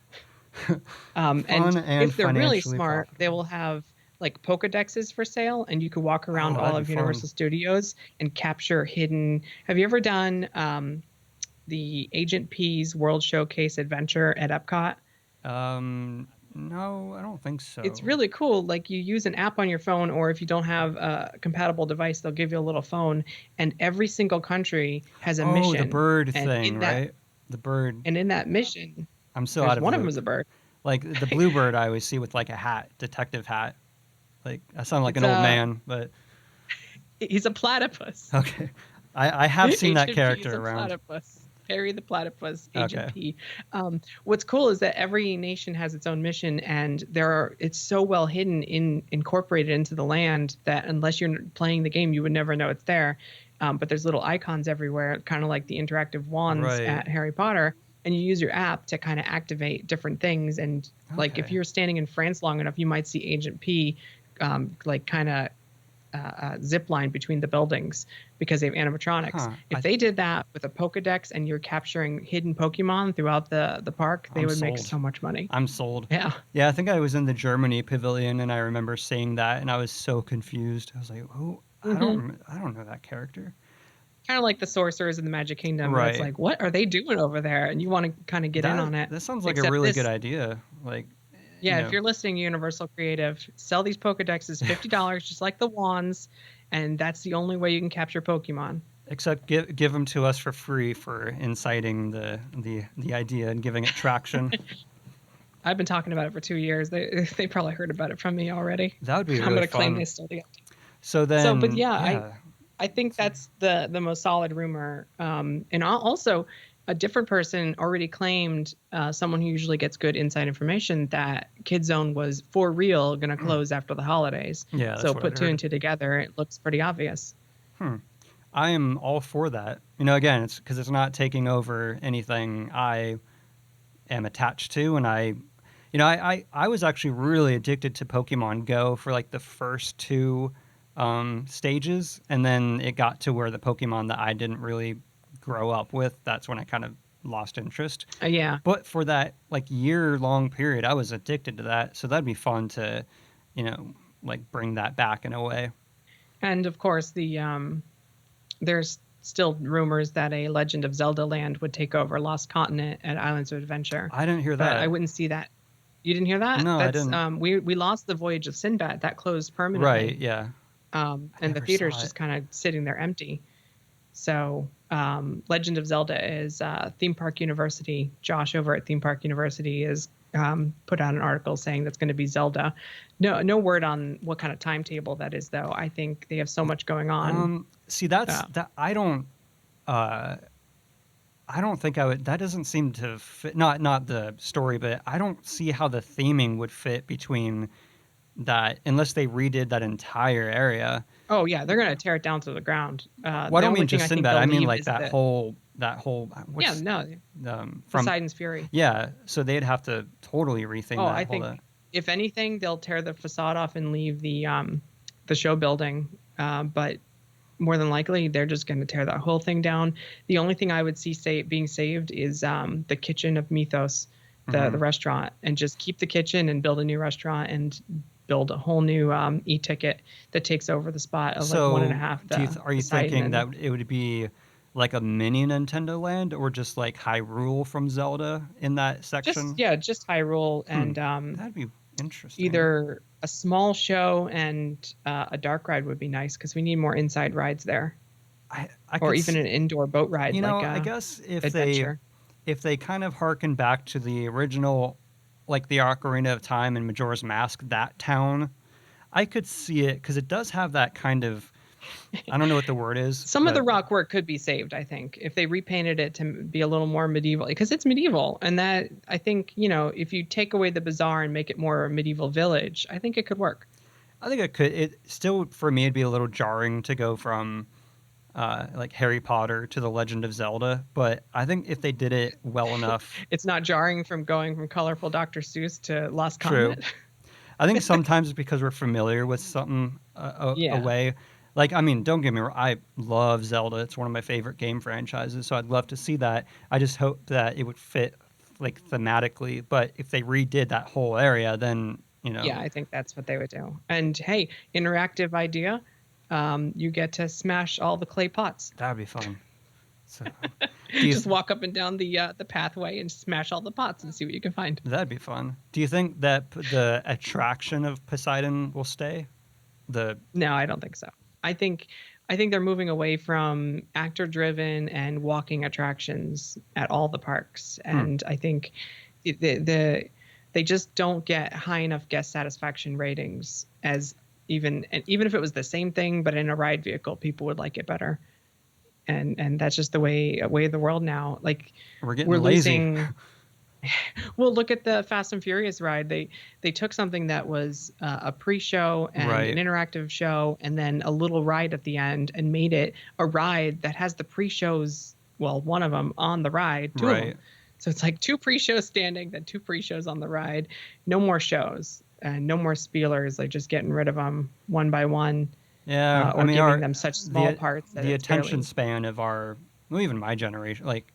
And and if they're really financially smart, profitable. they will have like Pokedexes for sale, and you could walk around Oh, all that'd of be Universal fun. Studios and capture hidden. Have you ever done the Agent P's World Showcase Adventure at Epcot? No, I don't think so. It's really cool. Like you use an app on your phone, or if you don't have a compatible device, they'll give you a little phone, and every single country has a mission. the bird and thing, in that, right? The bird. And in that mission, I'm so there's out of one the of them loop. is a bird. Like the bluebird I always see with like a hat, detective hat. Like I sound like It's an old man, but He's a platypus. okay. I have seen that Agent P character is a around. Platypus. Harry the Platypus, Agent Okay. P. What's cool is that every nation has its own mission, and it's so well hidden incorporated into the land that unless you're playing the game, you would never know it's there. But there's little icons everywhere, kind of like the interactive wands Right. at Harry Potter, and you use your app to kind of activate different things. And like if Okay. you're standing in France long enough, you might see Agent P, like kind of zip line between the buildings because they have animatronics. Huh. If they did that with a Pokedex and you're capturing hidden Pokemon throughout the park, they I'm would make sold. so much money. I'm sold. Yeah. Yeah, I think I was in the Germany pavilion and I remember seeing that and I was so confused. I was like, "Oh, I don't know that character." Kind of like the sorcerers in the Magic Kingdom. Where it's Right. like, what are they doing over there? And you want to kind of get in on it. That sounds like a Except really this- good idea. Like, Yeah, you know, if you're listening, Universal Creative, sell these Pokedexes $50, just like the wands, and that's the only way you can capture Pokemon. except give them to us for free for inciting the idea and giving it traction. I've been talking about it for 2 years. They probably heard about it from me already. That would be I'm really going to claim fun. they stole the idea. So then, but yeah, I think that's the most solid rumor. And also, a different person already claimed, someone who usually gets good inside information, that Kid Zone was for real going to close after the holidays. Yeah, that's so what put I'd two heard. and two together, it looks pretty obvious. I am all for that. You know, again, it's because it's not taking over anything I am attached to, and I was actually really addicted to Pokemon Go for like the first two stages, and then it got to where the Pokemon that I didn't really grow up with, that's when I kind of lost interest. Yeah. But for that like year-long period, I was addicted to that, so that'd be fun to, like bring that back in a way. And of course, there's still rumors that a Legend of Zelda land would take over Lost Continent at Islands of Adventure. I didn't hear But that. I wouldn't see that. You didn't hear that? No, I That's, didn't. We lost the Voyage of Sinbad. That closed permanently. Right, yeah. and the never theater's saw it. just kind of sitting there empty. So Legend of Zelda is Theme Park University. Josh over at Theme Park University is put out an article saying that's going to be Zelda. No word on what kind of timetable that is, though. I think they have so much going on. See, that's Uh, that uh I don't think I would. That doesn't seem to fit. Not the story, but I don't see how the theming would fit between that unless they redid that entire area. oh yeah, they're going to tear it down to the ground. Well, I The don't only mean thing just I think Sinbad. they'll I mean leave like is the that whole yeah what's no from Poseidon's Fury. yeah. So they'd have to totally retheme Oh, that I whole. think if anything, they'll tear the facade off and leave the show building. But more than likely, they're just going to tear that whole thing down. The only thing I would see being saved is the kitchen of Mythos, the restaurant, and just keep the kitchen and build a new restaurant and build a whole new e-ticket that takes over the spot of like one and a So half are you Poseidon thinking and that it would be like a mini Nintendo Land or just like Hyrule from Zelda in that section? just Hyrule Hmm. and That'd be interesting. either a small show and a dark ride would be nice because we need more inside rides there, I or could even an indoor boat ride like I guess adventure. if they kind of harken back to the original, like the Ocarina of Time and Majora's Mask, that town, I could see it because it does have that kind of, I don't know what the word is, Some of the but rock work could be saved, I think, if they repainted it to be a little more medieval, because it's medieval. And that, I think, if you take away the bazaar and make it more a medieval village, I think it could work. I think it could. It still, for me, it'd be a little jarring to go from like Harry Potter to The Legend of Zelda, but I think if they did it well enough, It's not jarring from going from colorful Dr. Seuss to Lost true. Comet. I think sometimes it's because we're familiar with something a Yeah. way. Like, I mean, don't get me wrong. I love Zelda. It's one of my favorite game franchises. So I'd love to see that. I just hope that it would fit like thematically. But if they redid that whole area, then, Yeah, I think that's what they would do. And hey, interactive idea. You get to smash all the clay pots. that'd be fun. So, do you, Just walk up and down the pathway and smash all the pots and see what you can find. that'd be fun. Do you think that the attraction of Poseidon will stay? The No, I don't think so. I think they're moving away from actor driven and walking attractions at all the parks, and I think they just don't get high enough guest satisfaction ratings as even if it was the same thing but in a ride vehicle, people would like it better. And that's just the way of the world now. Like we're getting we're lazy. losing. Well, look at the Fast and Furious ride. They took something that was a pre-show and Right. an interactive show, and then a little ride at the end, and made it a ride that has the pre-shows. Well, one of them on the ride, two of Right. them. So it's like two pre-shows standing, then two pre-shows on the ride. No more shows and no more spielers. Like just getting rid of them one by one, Yeah, or I mean, giving them such small the parts that the it's attention barely. span of well, even my generation, like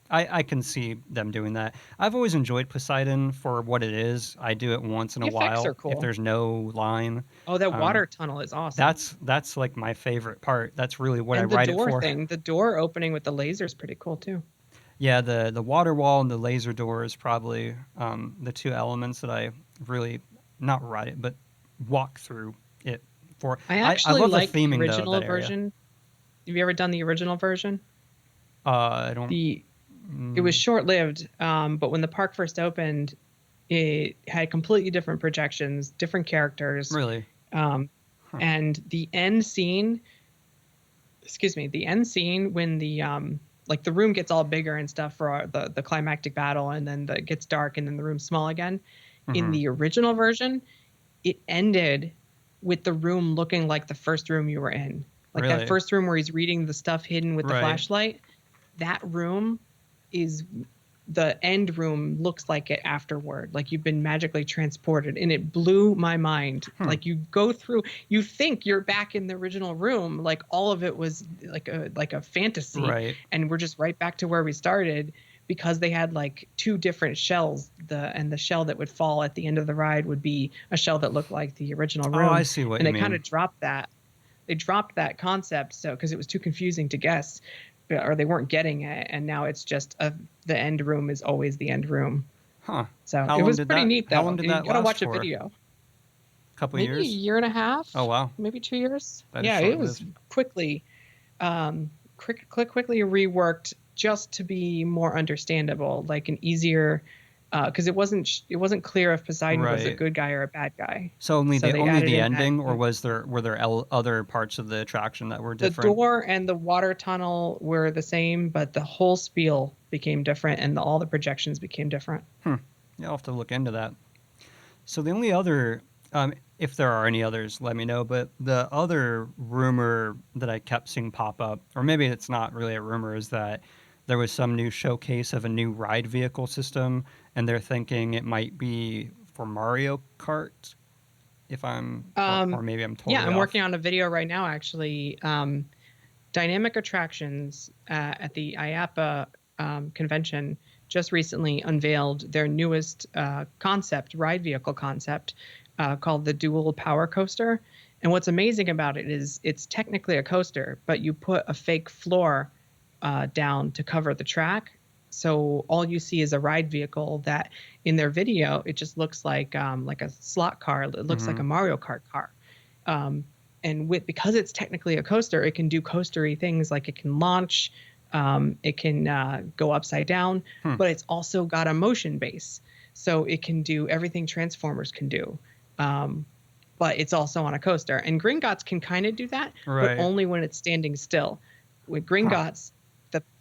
I, I can see them doing that. I've always enjoyed Poseidon for what it is. I do it once in The a effects while are if cool. there's no line. Oh, that Um, water tunnel is awesome. that's like my favorite part. That's really what I And the write it door for. thing, the door opening with the laser is pretty cool too. Yeah, the water wall and the laser door is probably the two elements that I really not write it, but walk through it for. I I actually love the like the theming though of original that area. version. Have you ever done the original version? I don't. The It was short lived, but when the park first opened, it had completely different projections, different characters, Really. and the end scene. Excuse me, the end scene when the room gets all bigger and stuff for the climactic battle, and then it gets dark, and then the room's small again. In the original version, it ended with the room looking like the first room you were in. Like Really? that first room where he's reading the stuff hidden with the Right. flashlight. That room is the end room looks like it afterward. Like you've been magically transported, and it blew my mind. Like you go through, you think you're back in the original room. Like all of it was like a fantasy. Right. And we're just right back to where we started, because they had like two different shells. The shell that would fall at the end of the ride would be a shell that looked like the original room. Oh, I see what and you they kind mean. of dropped that. They dropped that concept so because it was too confusing to guess, or they weren't getting it, and now it's just the end room is always the end room. Huh. So How it long was did pretty that- neat though. how long did You that gotta last watch a for? video. couple maybe a years? year and a half, Oh, wow. maybe 2 years. That is Yeah, it was short-lived. quickly, quickly reworked just to be more understandable, like an easier, because it wasn't clear if Poseidon was a Right. good guy or a bad guy. So only So the they only added the in that ending, or were there other parts of the attraction that were the different? door and the water tunnel were the same, but the whole spiel became different and all the projections became different. Hmm. Yeah, I'll have to look into that. So the only other, if there are any others, let me know. But the other rumor that I kept seeing pop up, or maybe it's not really a rumor, is that there was some new showcase of a new ride vehicle system, and they're thinking it might be for Mario Kart. If I'm, or Um, maybe I'm yeah, totally I'm off. working on a video right now, actually. Dynamic Attractions at the IAPA convention just recently unveiled their newest ride vehicle concept, called the Dual Power Coaster. And what's amazing about it is it's technically a coaster, but you put a fake floor down to cover the track. So all you see is a ride vehicle that in their video, it just looks like a slot car. It looks like Hmm. a Mario Kart car. Um, and because it's technically a coaster, it can do coastery things like it can launch, it can go upside down, Hmm. but it's also got a motion base, so it can do everything Transformers can do. Um, but it's also on a coaster, and Gringotts can kind of do that, but Right. only when it's standing still. With Huh. Gringotts,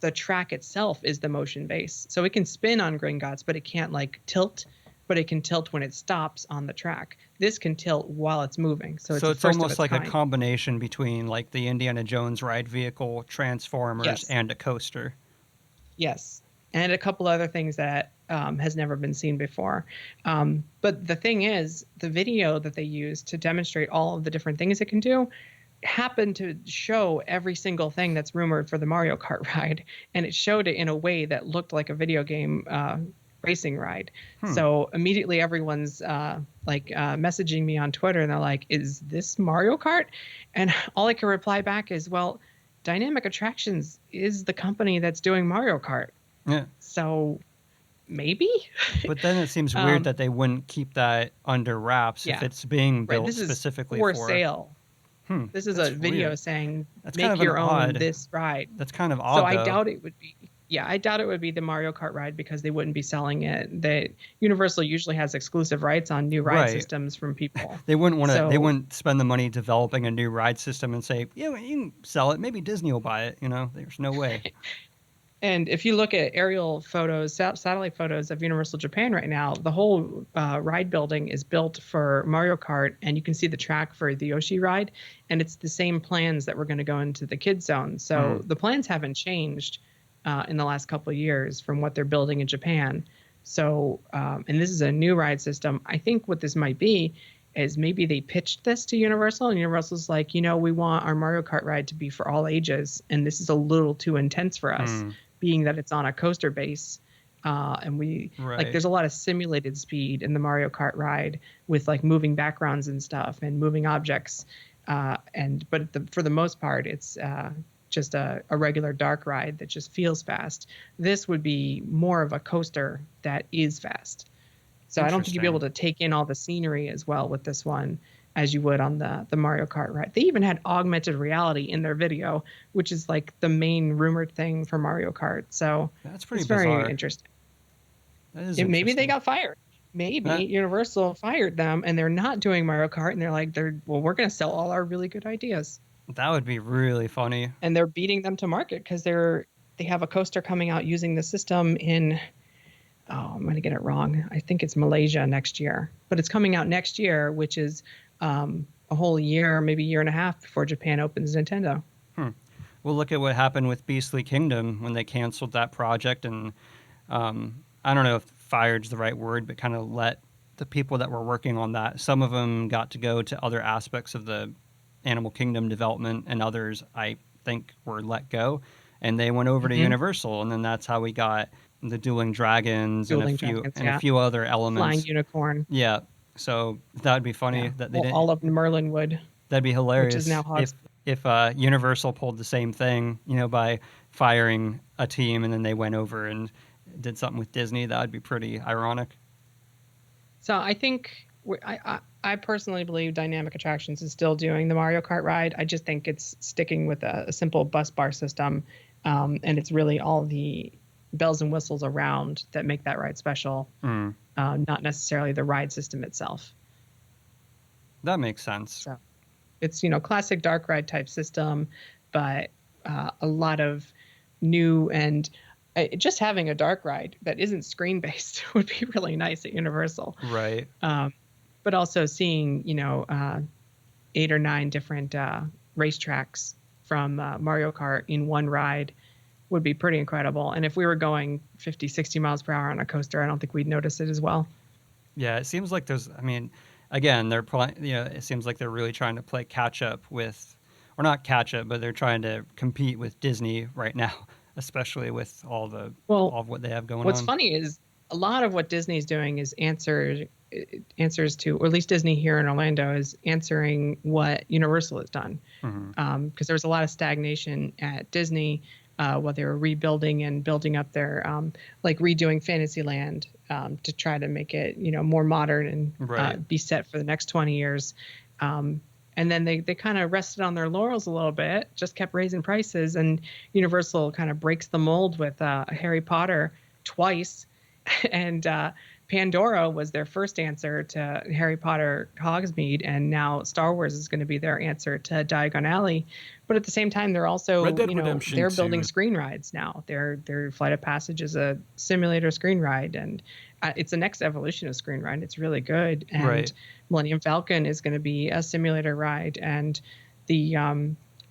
the track itself is the motion base, so it can spin on Gringotts, but it can't like tilt. But it can tilt when it stops on the track. This can tilt while it's moving, so it's So a it's first of almost its like a kind. combination between like the Indiana Jones ride vehicle, Transformers, Yes, and a coaster. yes, and a couple other things that has never been seen before. But the thing is, the video that they use to demonstrate all of the different things it can do happened to show every single thing that's rumored for the Mario Kart ride, and it showed it in a way that looked like a video game racing ride. Hmm. So immediately everyone's messaging me on Twitter, and they're like, "Is this Mario Kart?" And all I can reply back is, "Well, Dynamic Attractions is the company that's doing Mario Kart, Yeah. so maybe." But then it seems weird um, that they wouldn't keep that under wraps if yeah, it's being right. built This is specifically for for. sale. This is a That's video weird. saying That's kind make of an your own odd. this ride. That's kind of So odd I though. doubt it would be. Yeah, I doubt it would be the Mario Kart ride because they wouldn't be selling it. That Universal usually has exclusive rights on new ride Right. systems from people. They wouldn't want to. They So, wouldn't spend the money developing a new ride system and say, "Yeah, well, you can sell it. Maybe Disney will buy it." There's no way. and if you look at aerial photos, satellite photos of Universal Japan right now, the whole ride building is built for Mario Kart, and you can see the track for the Yoshi ride, and it's the same plans that were going to go into the kids zone. So Hmm. the plans haven't changed in the last couple of years from what they're building in Japan. So, and this is a new ride system. I think what this might be is maybe they pitched this to Universal, and Universal's like, we want our Mario Kart ride to be for all ages, and this is a little too intense for us, Hmm. being that it's on a coaster base. And we like Right. there's a lot of simulated speed in the Mario Kart ride with like moving backgrounds and stuff and moving objects. For the most part, it's just a regular dark ride that just feels fast. This would be more of a coaster that is fast. So I don't think you'd be able Interesting. to take in all the scenery as well with this one as you would on the Mario Kart ride. They even had augmented reality in their video, which is like the main rumored thing for Mario Kart. So That's pretty it's very bizarre. interesting. That is Maybe they interesting. got fired. Maybe That Universal fired them and they're not doing Mario Kart, and they're like, we're going to sell all our really good ideas. that would be really funny. And they're beating them to market because they have a coaster coming out using the system in, I'm going to get it wrong. I think it's Malaysia next year, but it's coming out next year, which is a whole year, maybe year and a half before Japan opens Nintendo. Hmm. Well, look at what happened with Beastly Kingdom when they canceled that project, and I don't know if fired's the right word, but kind of let the people that were working on that. Some of them got to go to other aspects of the Animal Kingdom development, and others I think were let go, and they went over to Hmm. Universal, and then that's how we got the Dueling Dragons and Dueling Dragons, a yeah. few other Flying elements. Unicorn, Yeah, so that would be funny yeah. that they Well, didn't. all of Merlinwood, That'd be which is now hilarious Hogs. if Universal pulled the same thing, by firing a team and then they went over and did something with Disney. That would be pretty ironic. So I think I personally believe Dynamic Attractions is still doing the Mario Kart ride. I just think it's sticking with a simple bus bar system, and it's really all the bells and whistles around that make that ride special, Mm, not necessarily the ride system itself. that makes sense. So it's classic dark ride type system, but a lot of new and just having a dark ride that isn't screen based would be really nice at Universal. Right. But also seeing 8 or 9 different racetracks from Mario Kart in one ride would be pretty incredible. And if we were going 50, 60 miles per hour on a coaster, I don't think we'd notice it as well. Yeah, it seems like there's. I mean, again, it seems like they're really trying to play catch up with, or not catch up, but they're trying to compete with Disney right now, especially with all of what they have going What's on. funny is a lot of what Disney's doing is answers to, or at least Disney here in Orlando is answering what Universal has done. Because there was a lot of stagnation at Disney while they were rebuilding and building up their, like redoing Fantasyland to try to make it, more modern and Right. be set for the next 20 years. And then they kind of rested on their laurels a little bit, just kept raising prices, and Universal kind of breaks the mold with Harry Potter twice. And Pandora was their first answer to Harry Potter Hogsmeade, and now Star Wars is going to be their answer to Diagon Alley. But at the same time, they're also, Red Dead Redemption they're 2. building screen rides now. Their Flight of Passage is a simulator screen ride, and it's the next evolution of screen ride. It's really good. And Right. Millennium Falcon is going to be a simulator ride, and the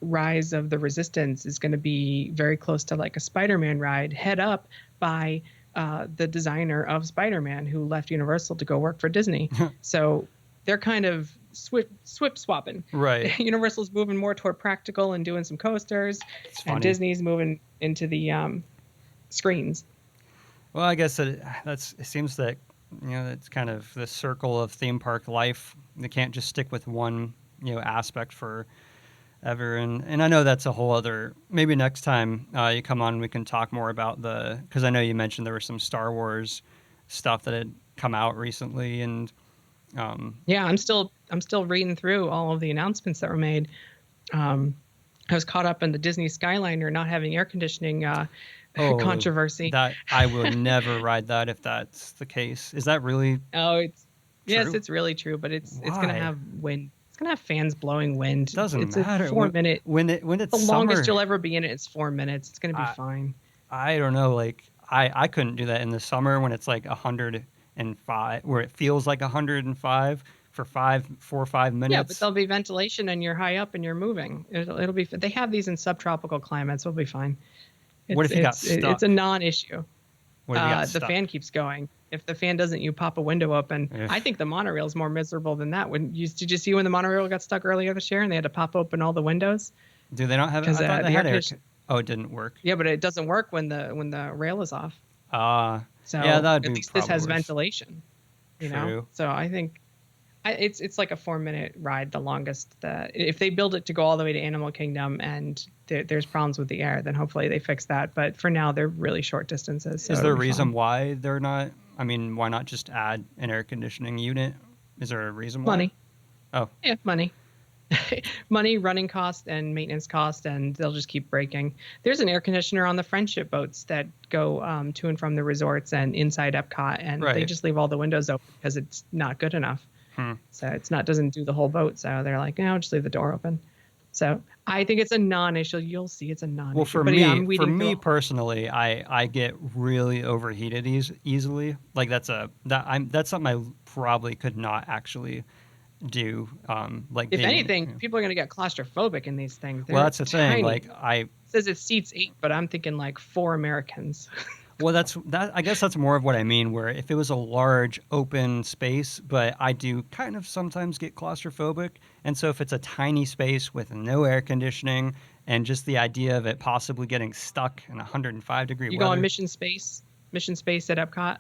Rise of the Resistance is going to be very close to like a Spider-Man ride, head up by the designer of Spider-Man, who left Universal to go work for Disney. So they're kind of swip swapping. Right. Universal's moving more toward practical and doing some coasters, funny. and Disney's moving into the screens. Well, I guess it seems that it's kind of the circle of theme park life. They can't just stick with one aspect for ever, and I know that's a whole other. Maybe next time you come on, we can talk more about because I know you mentioned there was some Star Wars stuff that had come out recently, and Yeah, I'm still reading through all of the announcements that were made. I was caught up in the Disney Skyliner not having air conditioning controversy. That I will never ride that if that's the case. Is that really? Oh, yes, true? it's really true, but it's Why? going to have wind. It's going to have fans blowing wind. Doesn't it's matter. a 4-minute. When it's The summer, longest you'll ever be in it. It's 4 minutes. It's going to be fine. I don't know. Like I couldn't do that in the summer when it's like 105, where it feels like 105 for 4 or 5 minutes. Yeah, but there'll be ventilation and you're high up and you're moving. It'll be. They have these in subtropical climates. We'll be fine. What if you got stuck? It's a non-issue. What if you got The stuck? fan keeps going. If the fan doesn't, you pop a window open. Ugh. I think the monorail is more miserable than that. Did you see when the monorail got stuck earlier this year and they had to pop open all the windows? Do they not have? I 'Cause, thought the they had air air. condition- Oh, it didn't work. Yeah, but it doesn't work when the rail is off. So yeah, that would at be least this has probably worse. ventilation. You know, True. so I think it's like a 4-minute ride, the longest. If they build it to go all the way to Animal Kingdom and there's problems with the air, then hopefully they fix that. But for now, they're really short distances. So Is there a it'll be reason fine. why they're not? I mean, why not just add an air conditioning unit? Is there a reason why? Money. Oh, Yeah, money. Money, running cost, and maintenance cost, and they'll just keep breaking. There's an air conditioner on the friendship boats that go to and from the resorts and inside Epcot, and they Right. just leave all the windows open because it's not good enough. So doesn't do the whole boat. So they're like, no, just leave the door open. So I think it's a non-issue. You'll see it's a non-issue. well, for But me, yeah, I'm weeding through all- personally, I get really overheated easily. Like that's something I probably could not actually do. Like if being- anything, people are going to get claustrophobic in these things. well, They're that's the thing. tiny. Like It says it seats 8, but I'm thinking like 4 Americans. Well, I guess that's more of what I mean, where if it was a large open space, but I do kind of sometimes get claustrophobic. And so if it's a tiny space with no air conditioning and just the idea of it possibly getting stuck in 105-degree You weather. go on Mission Space at Epcot,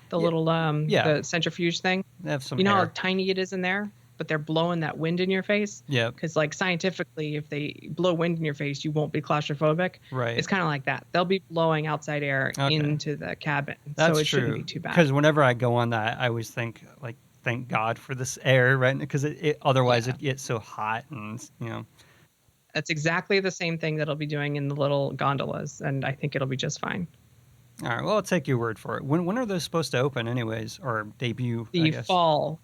the little yeah. the centrifuge thing. They have some You know air. how tiny it is in there, but they're blowing that wind in your face. Yeah, Because like scientifically, if they blow wind in your face, you won't be claustrophobic. right. It's kind of like that. They'll be blowing outside air Okay. into the cabin, That's so it true. shouldn't be too bad. Because whenever I go on that, I always think like thank God for this air, right? Because otherwise Yeah. it gets so hot and, That's exactly the same thing that it'll be doing in the little gondolas, and I think it'll be just fine. All right, well, I'll take your word for it. When are those supposed to open anyways, or debut, I The guess? fall,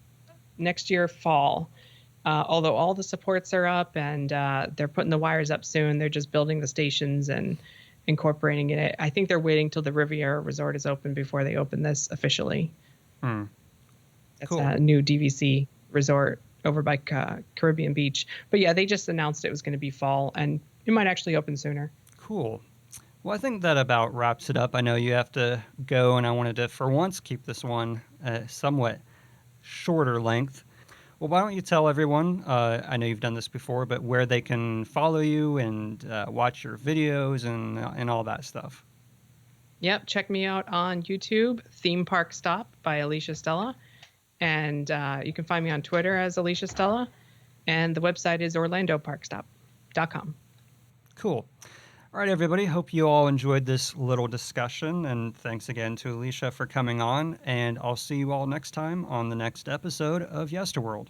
next year, fall. Although all the supports are up and they're putting the wires up soon, they're just building the stations and incorporating it. I think they're waiting till the Riviera Resort is open before they open this officially. Hmm. That's Cool. a new DVC resort over by Caribbean Beach. But yeah, they just announced it was going to be fall, and it might actually open sooner. Cool. Well, I think that about wraps it up. I know you have to go, and I wanted to, for once, keep this one somewhat shorter length. Well, why don't you tell everyone, I know you've done this before, but where they can follow you and watch your videos and all that stuff. Yep, check me out on YouTube, Theme Park Stop by Alicia Stella. And you can find me on Twitter as Alicia Stella. And the website is orlandoparkstop.com. Cool. All right, everybody. Hope you all enjoyed this little discussion. And thanks again to Alicia for coming on. And I'll see you all next time on the next episode of Yesterworld.